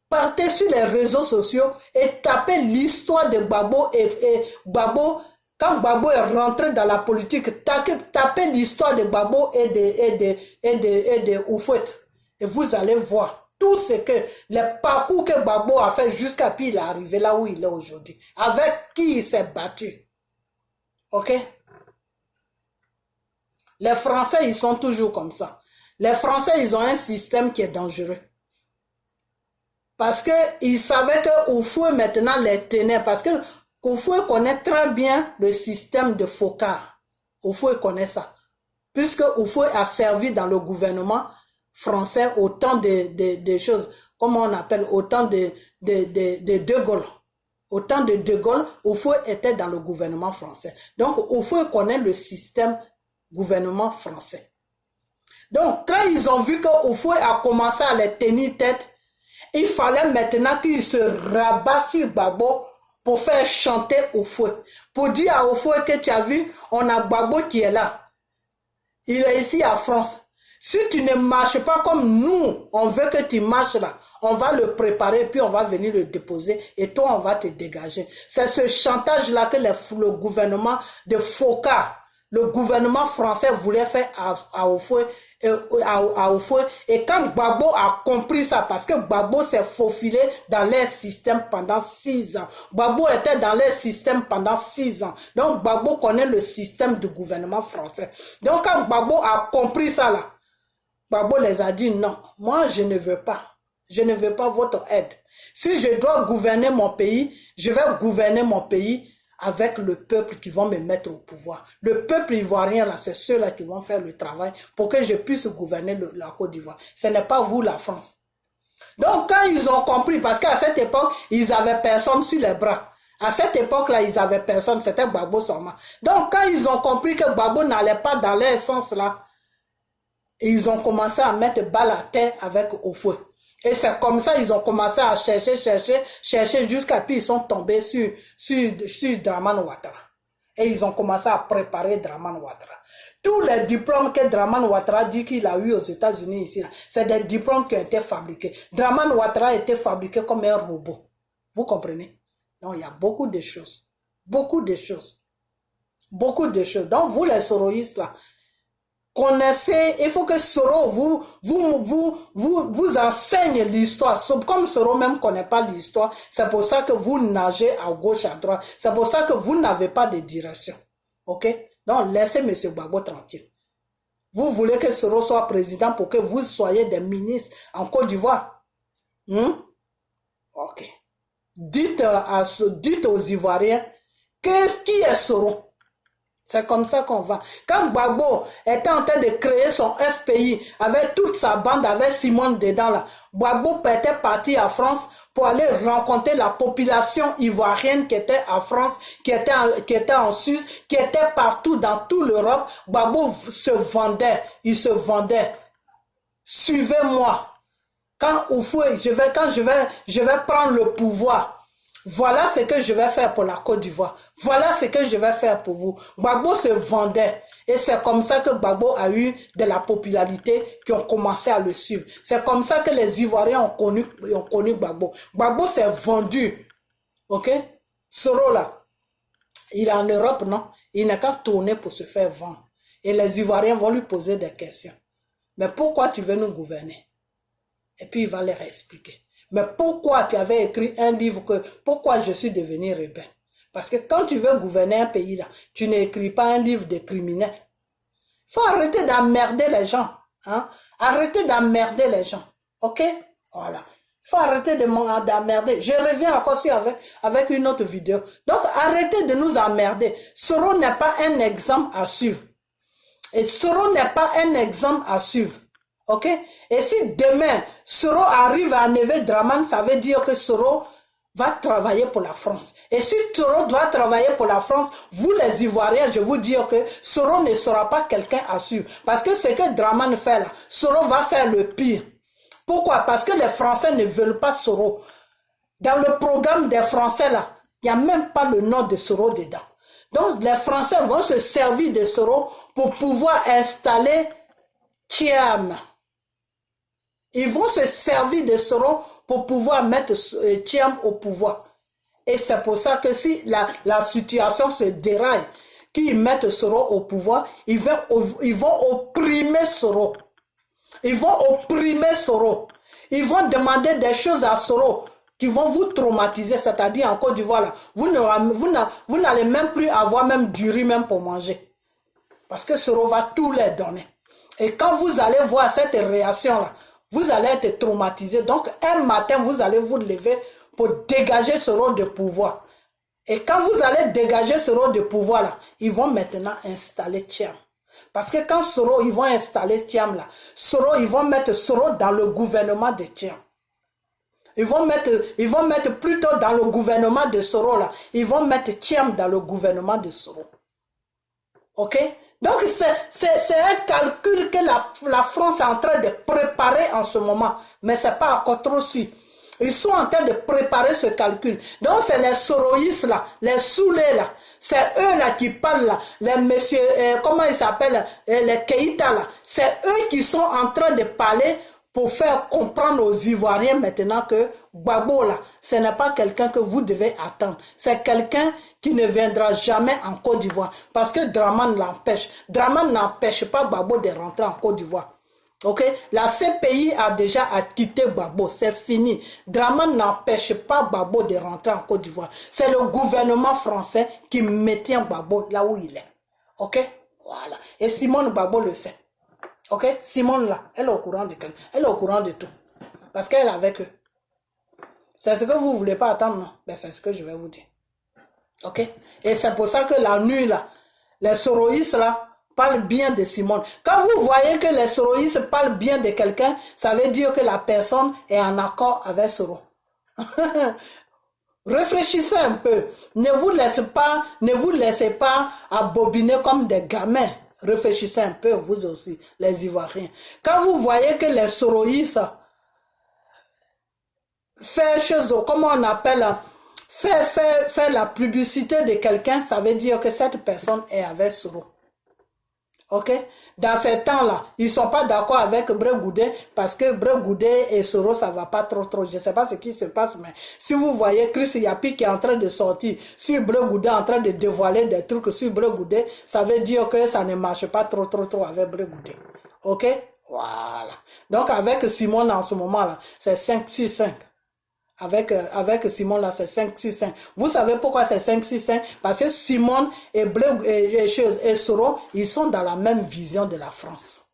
partez sur les réseaux sociaux et tapez l'histoire de Gbagbo et Gbagbo. Quand Gbagbo est rentré dans la politique, tapez l'histoire de Gbagbo et de Houphouët. Et vous allez voir tout ce que, les parcours que Gbagbo a fait jusqu'à puis il est arrivé là où il est aujourd'hui. Avec qui il s'est battu. Ok? Les Français, ils sont toujours comme ça. Les Français, ils ont un système qui est dangereux. Parce qu'ils savaient que Houphouët maintenant les tenait. Parce que Houphouët connaît très bien le système de Foccart. Houphouët connaît ça. Puisque Houphouët a servi dans le gouvernement français autant de choses, comment on appelle, autant de De Gaulle. Autant de De Gaulle, Houphouët était dans le gouvernement français. Donc Houphouët connaît le système gouvernement français. Donc quand ils ont vu que Houphouët a commencé à les tenir tête, il fallait maintenant qu'ils se rabattent sur Gbagbo pour faire chanter Houphouët. Pour dire à Houphouët que tu as vu, on a Gbagbo qui est là. Il est ici en France. Si tu ne marches pas comme nous, on veut que tu marches là. On va le préparer, puis on va venir le déposer et toi, on va te dégager. C'est ce chantage-là que le gouvernement de Foccart, le gouvernement français voulait faire à Houphouët. Et quand Gbagbo a compris ça, parce que Gbagbo s'est faufilé dans leur système pendant 6 ans. Gbagbo était dans leur système pendant 6 ans. Donc Gbagbo connaît le système du gouvernement français. Donc quand Gbagbo a compris ça là, Gbagbo les a dit non, moi je ne veux pas. Je ne veux pas votre aide. Si je dois gouverner mon pays, je vais gouverner mon pays avec le peuple qui vont me mettre au pouvoir. Le peuple ivoirien, là, c'est ceux-là qui vont faire le travail pour que je puisse gouverner la Côte d'Ivoire. Ce n'est pas vous, la France. Donc, quand ils ont compris, parce qu'à cette époque, ils n'avaient personne sur les bras. À cette époque-là, ils n'avaient personne, c'était Gbagbo seulement. Donc, quand ils ont compris que Gbagbo n'allait pas dans leur sens-là, ils ont commencé à mettre balle à terre avec Houphouët. Et c'est comme ça ils ont commencé à chercher jusqu'à puis ils sont tombés sur Dramane Ouattara. Et ils ont commencé à préparer Dramane Ouattara. Tous les diplômes que Dramane Ouattara dit qu'il a eu aux États-Unis ici, c'est des diplômes qui ont été fabriqués. Dramane Ouattara a été fabriqué comme un robot. Vous comprenez? Donc il y a beaucoup de choses. Beaucoup de choses. Beaucoup de choses. Donc vous les soroïstes là, connaissez, il faut que Soros vous enseigne l'histoire. Comme Soros même ne connaît pas l'histoire, c'est pour ça que vous nagez à gauche, à droite. C'est pour ça que vous n'avez pas de direction. Ok? Donc, laissez M. Gbagbo tranquille. Vous voulez que Soros soit président pour que vous soyez des ministres en Côte d'Ivoire? Ok. Dites aux Ivoiriens, qui est Soros? C'est comme ça qu'on va. Quand Gbagbo était en train de créer son FPI avec toute sa bande, avec Simone dedans là, Gbagbo était parti en France pour aller rencontrer la population ivoirienne qui était en France, qui était en Suisse, qui était partout dans toute l'Europe. Gbagbo se vendait, il se vendait. Suivez-moi. Quand je vais prendre le pouvoir. Voilà ce que je vais faire pour la Côte d'Ivoire. Voilà ce que je vais faire pour vous. Gbagbo se vendait. Et c'est comme ça que Gbagbo a eu de la popularité qui ont commencé à le suivre. C'est comme ça que les Ivoiriens ont connu Gbagbo. Gbagbo s'est vendu. Ok? Soros là, il est en Europe, non? Il n'a qu'à tourner pour se faire vendre. Et les Ivoiriens vont lui poser des questions. Mais pourquoi tu veux nous gouverner? Et puis il va leur expliquer. Mais pourquoi tu avais écrit un livre que pourquoi je suis devenu rebelle? Parce que quand tu veux gouverner un pays là, tu n'écris pas un livre de criminels. Il faut arrêter d'emmerder les gens. Hein? Arrêtez d'emmerder les gens. OK? Voilà. Il faut arrêter d'emmerder. Je reviens encore avec une autre vidéo. Donc, arrêtez de nous emmerder. Soro n'est pas un exemple à suivre. Et Soro n'est pas un exemple à suivre. OK? Et si demain, Soro arrive à enlever Draman, ça veut dire que Soro va travailler pour la France. Et si Soro doit travailler pour la France, vous les Ivoiriens, je vous dis que Soro ne sera pas quelqu'un à suivre. Parce que ce que Draman fait là, Soro va faire le pire. Pourquoi? Parce que les Français ne veulent pas Soro. Dans le programme des Français là, il n'y a même pas le nom de Soro dedans. Donc les Français vont se servir de Soro pour pouvoir installer Thiam. Ils vont se servir de Soro pour pouvoir mettre Thiam au pouvoir. Et c'est pour ça que si la situation se déraille, qu'ils mettent Soro au pouvoir, ils vont opprimer Soro. Ils vont opprimer Soro. Ils vont demander des choses à Soro qui vont vous traumatiser. C'est-à-dire en Côte d'Ivoire, là, vous n'allez même plus avoir même du riz même pour manger. Parce que Soro va tout les donner. Et quand vous allez voir cette réaction-là, vous allez être traumatisé. Donc, un matin, vous allez vous lever pour dégager ce rôle de pouvoir. Et quand vous allez dégager ce rôle de pouvoir-là, ils vont maintenant installer Thiam. Parce que quand Soro, ils vont installer Thiam là, Soro, ils vont mettre Soro dans le gouvernement de Thiam. Ils vont mettre plutôt dans le gouvernement de Soro là, ils vont mettre Thiam dans le gouvernement de Soro. Ok? Donc c'est un calcul que la France est en train de préparer en ce moment. Mais ce n'est pas encore trop sûr. Ils sont en train de préparer ce calcul. Donc c'est les soroïstes là, les saoulés là. C'est eux là qui parlent là. Les messieurs, comment ils s'appellent, les Keïta là. C'est eux qui sont en train de parler pour faire comprendre aux Ivoiriens maintenant que Gbagbo là, ce n'est pas quelqu'un que vous devez attendre. C'est quelqu'un qui ne viendra jamais en Côte d'Ivoire. Parce que Draman l'empêche. Draman n'empêche pas Gbagbo de rentrer en Côte d'Ivoire. Ok, la CPI a déjà quitté Gbagbo, c'est fini. Draman n'empêche pas Gbagbo de rentrer en Côte d'Ivoire. C'est le gouvernement français qui maintient Gbagbo là où il est. Ok, voilà. Et Simone Gbagbo le sait. Ok, Simone là, elle est au courant de quelqu'un. Elle est au courant de tout. Parce qu'elle est avec eux. C'est ce que vous ne voulez pas attendre, non? Ben, c'est ce que je vais vous dire. Ok, et c'est pour ça que la nuit là, les soroïstes là, parle bien de Simone. Quand vous voyez que les soroïstes parlent bien de quelqu'un, ça veut dire que la personne est en accord avec Soro. Réfléchissez un peu. Ne vous laissez pas abobiner comme des gamins. Réfléchissez un peu, vous aussi, les Ivoiriens. Quand vous voyez que les soroïstes font chose, comment on appelle, faire la publicité de quelqu'un, ça veut dire que cette personne est avec Soro. Ok? Dans ces temps-là, ils ne sont pas d'accord avec Brégoudé parce que Brégoudé et Soro, ça ne va pas trop. Je ne sais pas ce qui se passe, mais si vous voyez Chris Yapi qui est en train de sortir sur Brégoudé, en train de dévoiler des trucs sur Brégoudé, ça veut dire que ça ne marche pas trop avec Brégoudé. Ok? Voilà. Donc avec Simone en ce moment-là, c'est 5 sur 5. Avec Simone là, c'est 5 sur 5. Vous savez pourquoi c'est 5 sur 5? Parce que Simone et Soro, ils sont dans la même vision de la France.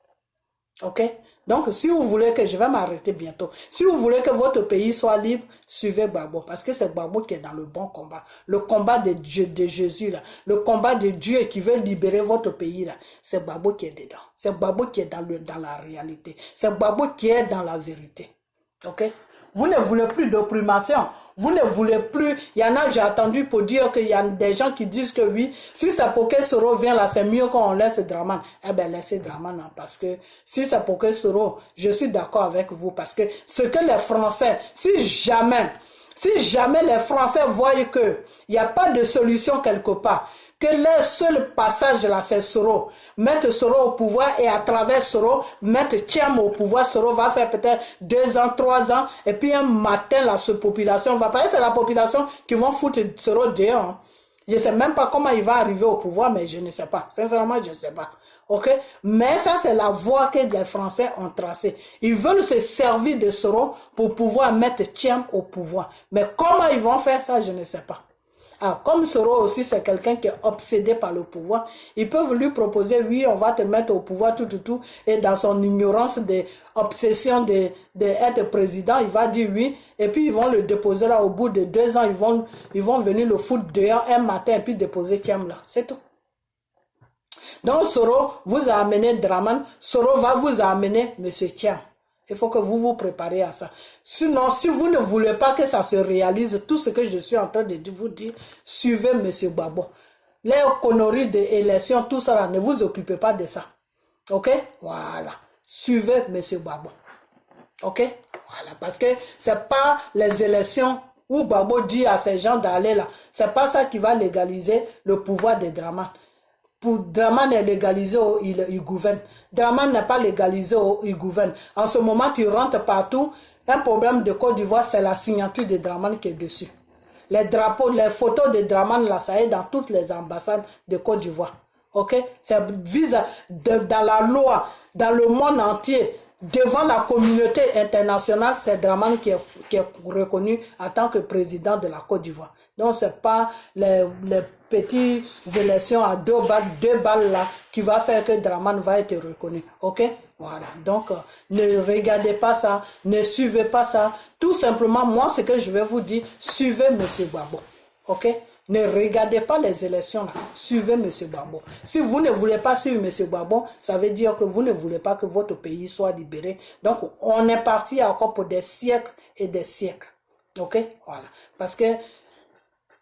Ok? Donc, si vous voulez que, je vais m'arrêter bientôt, si vous voulez que votre pays soit libre, suivez Gbagbo. Parce que c'est Gbagbo qui est dans le bon combat. Le combat de Jésus là. Le combat de Dieu qui veut libérer votre pays là. C'est Gbagbo qui est dedans. C'est Gbagbo qui est dans la réalité. C'est Gbagbo qui est dans la vérité. Ok? Vous ne voulez plus d'opprimation. Vous ne voulez plus. Il y en a, j'ai attendu pour dire qu'il y a des gens qui disent que oui, si c'est pour que Soro vient là, c'est mieux qu'on laisse Draman. Eh bien, laissez Draman, non, parce que si c'est pour que Soro, je suis d'accord avec vous, parce que ce que les Français, si jamais les Français voient qu'il n'y a pas de solution quelque part, que le seul passage là, c'est Soro. Mettre Soro au pouvoir et à travers Soro, mettre Thiam au pouvoir. Soro va faire peut-être 2 ans, 3 ans. Et puis un matin, là, cette population va pas. C'est la population qui va foutre Soro dehors. Hein. Je ne sais même pas comment il va arriver au pouvoir, mais je ne sais pas. Sincèrement, je ne sais pas. Ok? Mais ça, c'est la voie que les Français ont tracée. Ils veulent se servir de Soro pour pouvoir mettre Thiam au pouvoir. Mais comment ils vont faire ça, je ne sais pas. Ah, comme Soro aussi, c'est quelqu'un qui est obsédé par le pouvoir, ils peuvent lui proposer, oui, on va te mettre au pouvoir, tout, et dans son ignorance des obsessions d'être président, il va dire oui, et puis ils vont le déposer là, au bout de 2 ans, ils vont venir le foutre dehors un matin, et puis déposer Thiam là, c'est tout. Donc Soro vous a amené Draman, Soro va vous amener M. Thiam. Il faut que vous vous prépariez à ça. Sinon, si vous ne voulez pas que ça se réalise, tout ce que je suis en train de vous dire, suivez M. Gbagbo. Les conneries d'élection, tout ça, là, ne vous occupez pas de ça. Ok? Voilà. Suivez M. Gbagbo. Ok? Voilà. Parce que c'est pas les élections où Gbagbo dit à ces gens d'aller là. C'est pas ça qui va légaliser le pouvoir de Draman. Pour Draman est légalisé, il gouverne. Draman n'est pas légalisé, il gouverne. En ce moment, tu rentres partout. Un problème de Côte d'Ivoire, c'est la signature de Draman qui est dessus. Les drapeaux, les photos de Draman, là, ça est dans toutes les ambassades de Côte d'Ivoire. Ok? C'est dans la loi, dans le monde entier, devant la communauté internationale, c'est Draman qui est reconnu en tant que président de la Côte d'Ivoire. Donc, ce n'est pas les petites élections à 2 balles là qui va faire que Draman va être reconnu. Ok? Voilà. Donc, ne regardez pas ça, ne suivez pas ça. Tout simplement, moi, ce que je vais vous dire, suivez M. Gbagbo. Ok? Ne regardez pas les élections là, suivez M. Gbagbo. Si vous ne voulez pas suivre M. Gbagbo, ça veut dire que vous ne voulez pas que votre pays soit libéré. Donc, on est parti encore pour des siècles et des siècles. Ok? Voilà. Parce que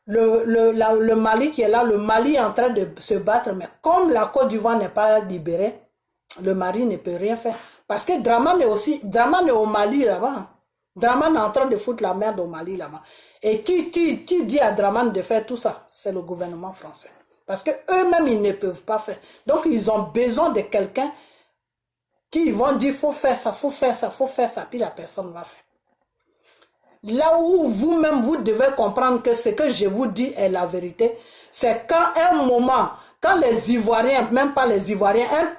le Mali qui est là, le Mali est en train de se battre, mais comme la Côte d'Ivoire n'est pas libérée, le Mali ne peut rien faire. Parce que Draman est au Mali là-bas. Draman est en train de foutre la merde au Mali là-bas. Et qui dit à Draman de faire tout ça? C'est le gouvernement français. Parce que eux-mêmes, ils ne peuvent pas faire. Donc, ils ont besoin de quelqu'un qui vont dire, faut faire ça, faut faire ça, faut faire ça, puis la personne va faire. Là où vous-même, vous devez comprendre que ce que je vous dis est la vérité, c'est qu'à un moment, quand les Ivoiriens, même pas les Ivoiriens, un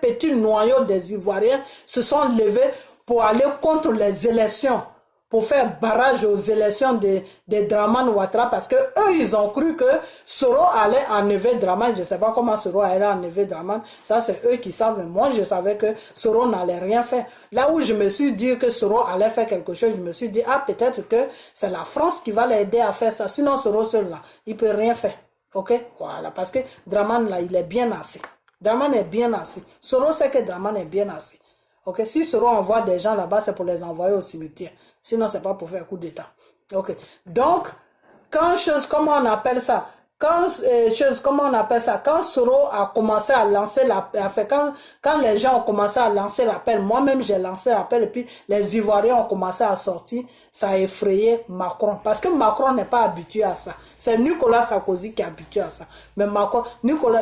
petit noyau des Ivoiriens se sont levés pour aller contre les élections, pour faire barrage aux élections de Draman Ouattara, parce que eux, ils ont cru que Soro allait enlever Draman. Je ne sais pas comment Soro allait enlever Draman. Ça, c'est eux qui savent. Mais moi, je savais que Soro n'allait rien faire. Là où je me suis dit que Soro allait faire quelque chose, je me suis dit, ah, peut-être que c'est la France qui va l'aider à faire ça. Sinon, Soro seul, là, il ne peut rien faire. Ok? Voilà. Parce que Draman, là, il est bien assis. Draman est bien assis. Soro sait que Draman est bien assis. Ok? Si Soro envoie des gens là-bas, c'est pour les envoyer au cimetière. Sinon, c'est pas pour faire coup d'état. Ok. Donc, quand comment on appelle ça? Quand Soro a commencé à lancer quand les gens ont commencé à lancer l'appel, moi-même j'ai lancé l'appel et puis les Ivoiriens ont commencé à sortir, ça a effrayé Macron. Parce que Macron n'est pas habitué à ça. C'est Nicolas Sarkozy qui est habitué à ça. Mais Macron,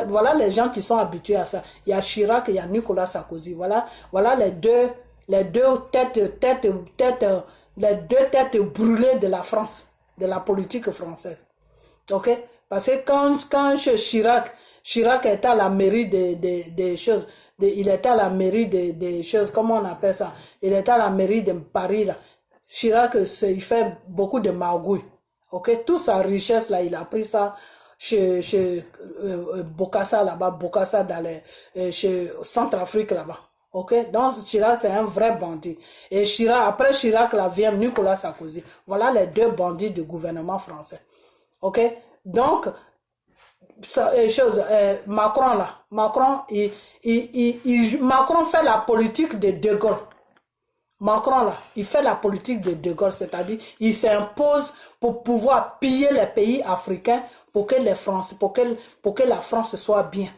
voilà les gens qui sont habitués à ça. Il y a Chirac et il y a Nicolas Sarkozy. Voilà les deux têtes brûlées de la France, de la politique française. Ok? Parce que quand Chirac était à la mairie des choses, il était à la mairie des choses, comment on appelle ça? Il était à la mairie de Paris, là. Chirac, il fait beaucoup de magouilles. Ok? Toute sa richesse, là, il a pris ça chez Bokassa, là-bas, Bokassa chez Centrafrique, là-bas. Ok, donc Chirac c'est un vrai bandit. Et après Chirac là vient Nicolas Sarkozy. Voilà les deux bandits du gouvernement français. Ok, donc Macron là, Macron fait la politique de De Gaulle. Macron là, il fait la politique de De Gaulle, c'est-à-dire il s'impose pour pouvoir piller les pays africains pour que la France soit bien.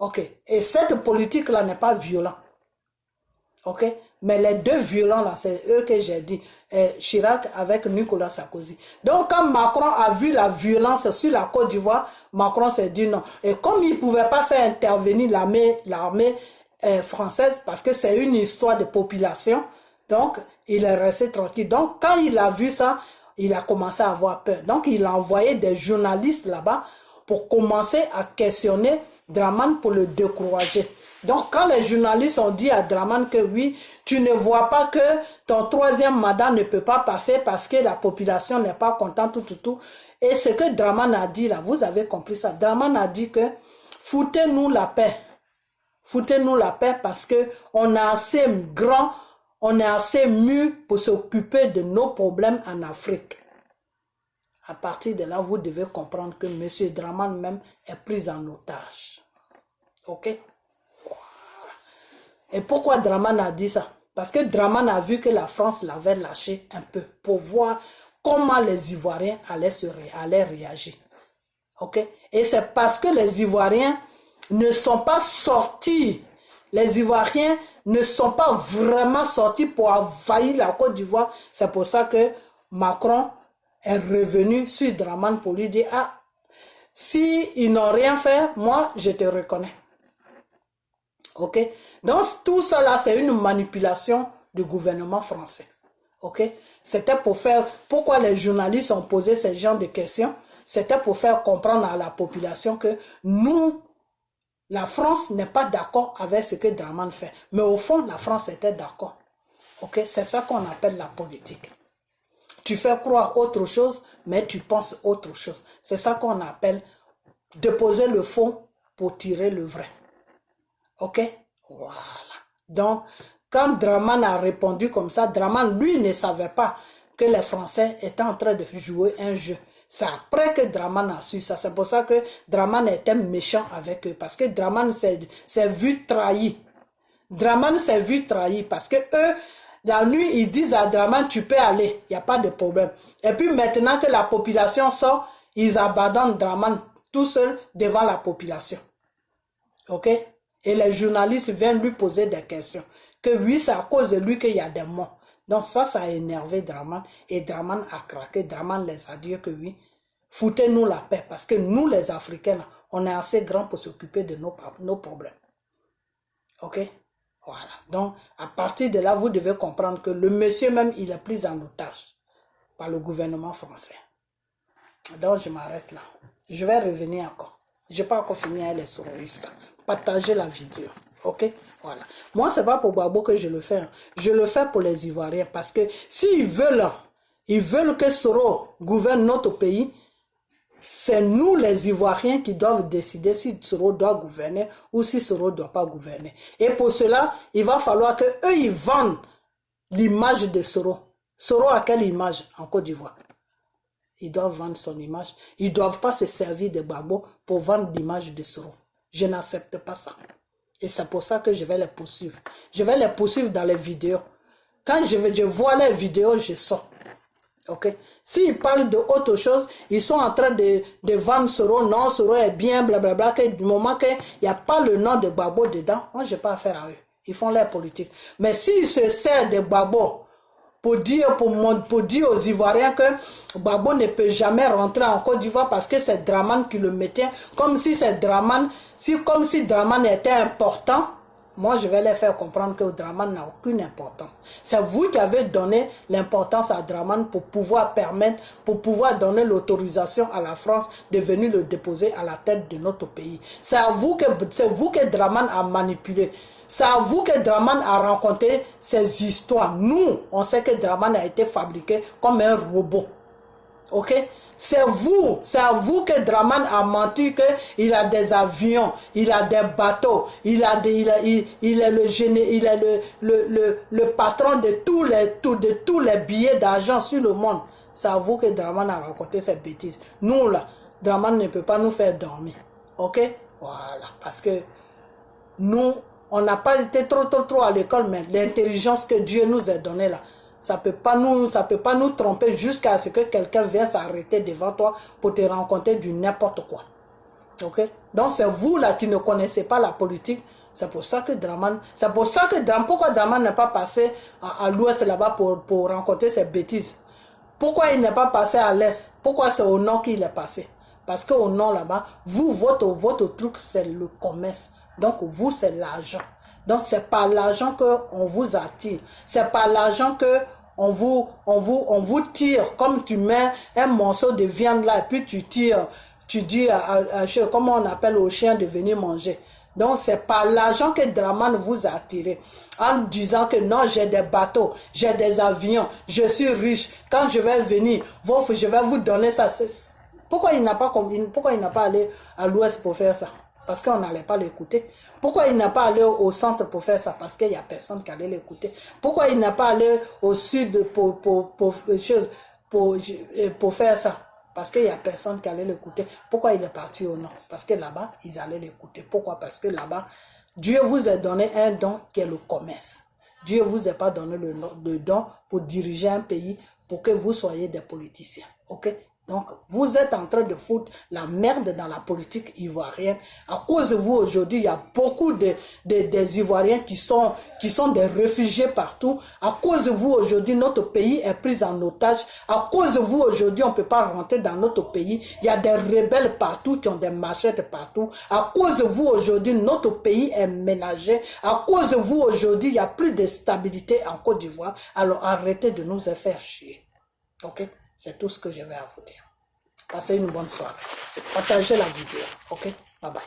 Ok. Et cette politique-là n'est pas violente. Ok. Mais les deux violents, là, c'est eux que j'ai dit. Chirac avec Nicolas Sarkozy. Donc, quand Macron a vu la violence sur la Côte d'Ivoire, Macron s'est dit non. Et comme il ne pouvait pas faire intervenir l'armée française, parce que c'est une histoire de population, donc, il est resté tranquille. Donc, quand il a vu ça, il a commencé à avoir peur. Donc, il a envoyé des journalistes là-bas pour commencer à questionner Draman pour le décourager. Donc, quand les journalistes ont dit à Draman que oui, tu ne vois pas que ton troisième mandat ne peut pas passer parce que la population n'est pas contente, tout. Et ce que Draman a dit là, vous avez compris ça. Draman a dit que foutez-nous la paix. Foutez-nous la paix parce que on est assez grand, on est assez mûr pour s'occuper de nos problèmes en Afrique. À partir de là, vous devez comprendre que M. Draman même est pris en otage. Ok? Et pourquoi Draman a dit ça? Parce que Draman a vu que la France l'avait lâché un peu pour voir comment les Ivoiriens allaient réagir. Ok? Et c'est parce que les Ivoiriens ne sont pas sortis. Les Ivoiriens ne sont pas vraiment sortis pour envahir la Côte d'Ivoire. C'est pour ça que Macron est revenu sur Draman pour lui dire, ah, si ils n'ont rien fait, moi, je te reconnais. Ok? Donc, tout ça là, c'est une manipulation du gouvernement français. Ok? C'était pour faire, pourquoi les journalistes ont posé ce genre de questions? C'était pour faire comprendre à la population que nous, la France n'est pas d'accord avec ce que Draman fait. Mais au fond, la France était d'accord. Ok? C'est ça qu'on appelle la politique. Tu fais croire autre chose, mais tu penses autre chose. C'est ça qu'on appelle déposer le faux pour tirer le vrai. Ok? Voilà. Donc, quand Draman a répondu comme ça, Draman, lui, ne savait pas que les Français étaient en train de jouer un jeu. C'est après que Draman a su ça. C'est pour ça que Draman était méchant avec eux. Parce que Draman s'est vu trahi. Draman s'est vu trahi parce que eux, la nuit, ils disent à Draman, tu peux aller, il n'y a pas de problème. Et puis maintenant que la population sort, ils abandonnent Draman tout seul devant la population. Ok? Et les journalistes viennent lui poser des questions. Que oui, c'est à cause de lui qu'il y a des morts. Donc ça a énervé Draman. Et Draman a craqué. Draman les a dit que oui, foutez-nous la paix. Parce que nous, les Africains, on est assez grands pour s'occuper de nos problèmes. Ok? Voilà. Donc, à partir de là, vous devez comprendre que le monsieur même, il est pris en otage par le gouvernement français. Donc, je m'arrête là. Je vais revenir encore. Je n'ai pas encore fini avec les souristes. Partagez la vidéo. Ok? Voilà. Moi, ce n'est pas pour Gbagbo que je le fais. Je le fais pour les Ivoiriens. Parce que s'ils veulent que Soro gouverne notre pays, c'est nous les Ivoiriens qui doivent décider si Soro doit gouverner ou si Soro ne doit pas gouverner. Et pour cela, il va falloir que eux ils vendent l'image de Soro. Soro a quelle image en Côte d'Ivoire? Ils doivent vendre son image. Ils ne doivent pas se servir de Gbagbo pour vendre l'image de Soro. Je n'accepte pas ça. Et c'est pour ça que je vais les poursuivre. Je vais les poursuivre dans les vidéos. Quand je vois les vidéos, je sors. Ok? S'ils parlent de autre chose, ils sont en train de vendre Soro. Non, Soro est bien, blablabla. Que du moment qu'il n'y a pas le nom de Gbagbo dedans, moi, je n'ai pas affaire à eux. Ils font leur politique. Mais s'ils se servent de Gbagbo pour dire aux Ivoiriens que Gbagbo ne peut jamais rentrer en Côte d'Ivoire parce que c'est Draman qui le mettait, comme si Draman était important, moi je vais les faire comprendre que Draman n'a aucune importance. C'est vous qui avez donné l'importance à Draman pour pouvoir donner l'autorisation à la France de venir le déposer à la tête de notre pays. C'est vous que Draman a manipulé. C'est à vous que Draman a rencontré ces histoires. Nous, on sait que Draman a été fabriqué comme un robot. Ok? C'est à vous que Draman a menti qu'il a des avions, il a des bateaux, il est le patron de tous les billets d'argent sur le monde. C'est à vous que Draman a raconté ces bêtises. Nous là, Draman ne peut pas nous faire dormir. Ok? Voilà. Parce que nous, on n'a pas été trop à l'école, mais l'intelligence que Dieu nous a donnée là, ça peut pas nous tromper jusqu'à ce que quelqu'un vienne s'arrêter devant toi pour te rencontrer du n'importe quoi. Ok? Donc c'est vous là qui ne connaissez pas la politique. C'est pour ça que pourquoi Draman n'est pas passé à l'ouest là-bas pour rencontrer ces bêtises? Pourquoi il n'est pas passé à l'est? Pourquoi c'est au nord qu'il est passé? Parce qu'au nord là-bas, votre truc c'est le commerce. Donc vous c'est l'argent. Donc c'est par l'argent qu'on vous attire. C'est par l'argent que on vous tire. Comme tu mets un morceau de viande là et puis tu tires tu dis comment on appelle au chien de venir manger. Donc, c'est par l'argent que Dramane vous a attiré. En disant que non, j'ai des bateaux, j'ai des avions, je suis riche. Quand je vais venir, je vais vous donner ça. Pourquoi il n'a pas allé à l'ouest pour faire ça? Parce qu'on n'allait pas l'écouter. Pourquoi il n'a pas allé au centre pour faire ça? Parce qu'il n'y a personne qui allait l'écouter. Pourquoi il n'a pas allé au sud pour faire ça? Parce qu'il n'y a personne qui allait l'écouter. Pourquoi il est parti au nord? Parce que là-bas, ils allaient l'écouter. Pourquoi? Parce que là-bas, Dieu vous a donné un don qui est le commerce. Dieu ne vous a pas donné le don pour diriger un pays, pour que vous soyez des politiciens. Ok? Donc, vous êtes en train de foutre la merde dans la politique ivoirienne. À cause de vous, aujourd'hui, il y a beaucoup des Ivoiriens qui sont des réfugiés partout. À cause de vous, aujourd'hui, notre pays est pris en otage. À cause de vous, aujourd'hui, on ne peut pas rentrer dans notre pays. Il y a des rebelles partout qui ont des machettes partout. À cause de vous, aujourd'hui, notre pays est ménagé. À cause de vous, aujourd'hui, il n'y a plus de stabilité en Côte d'Ivoire. Alors, arrêtez de nous faire chier. Ok? C'est tout ce que je vais à vous dire. Passez une bonne soirée. Partagez la vidéo. Ok? Bye bye.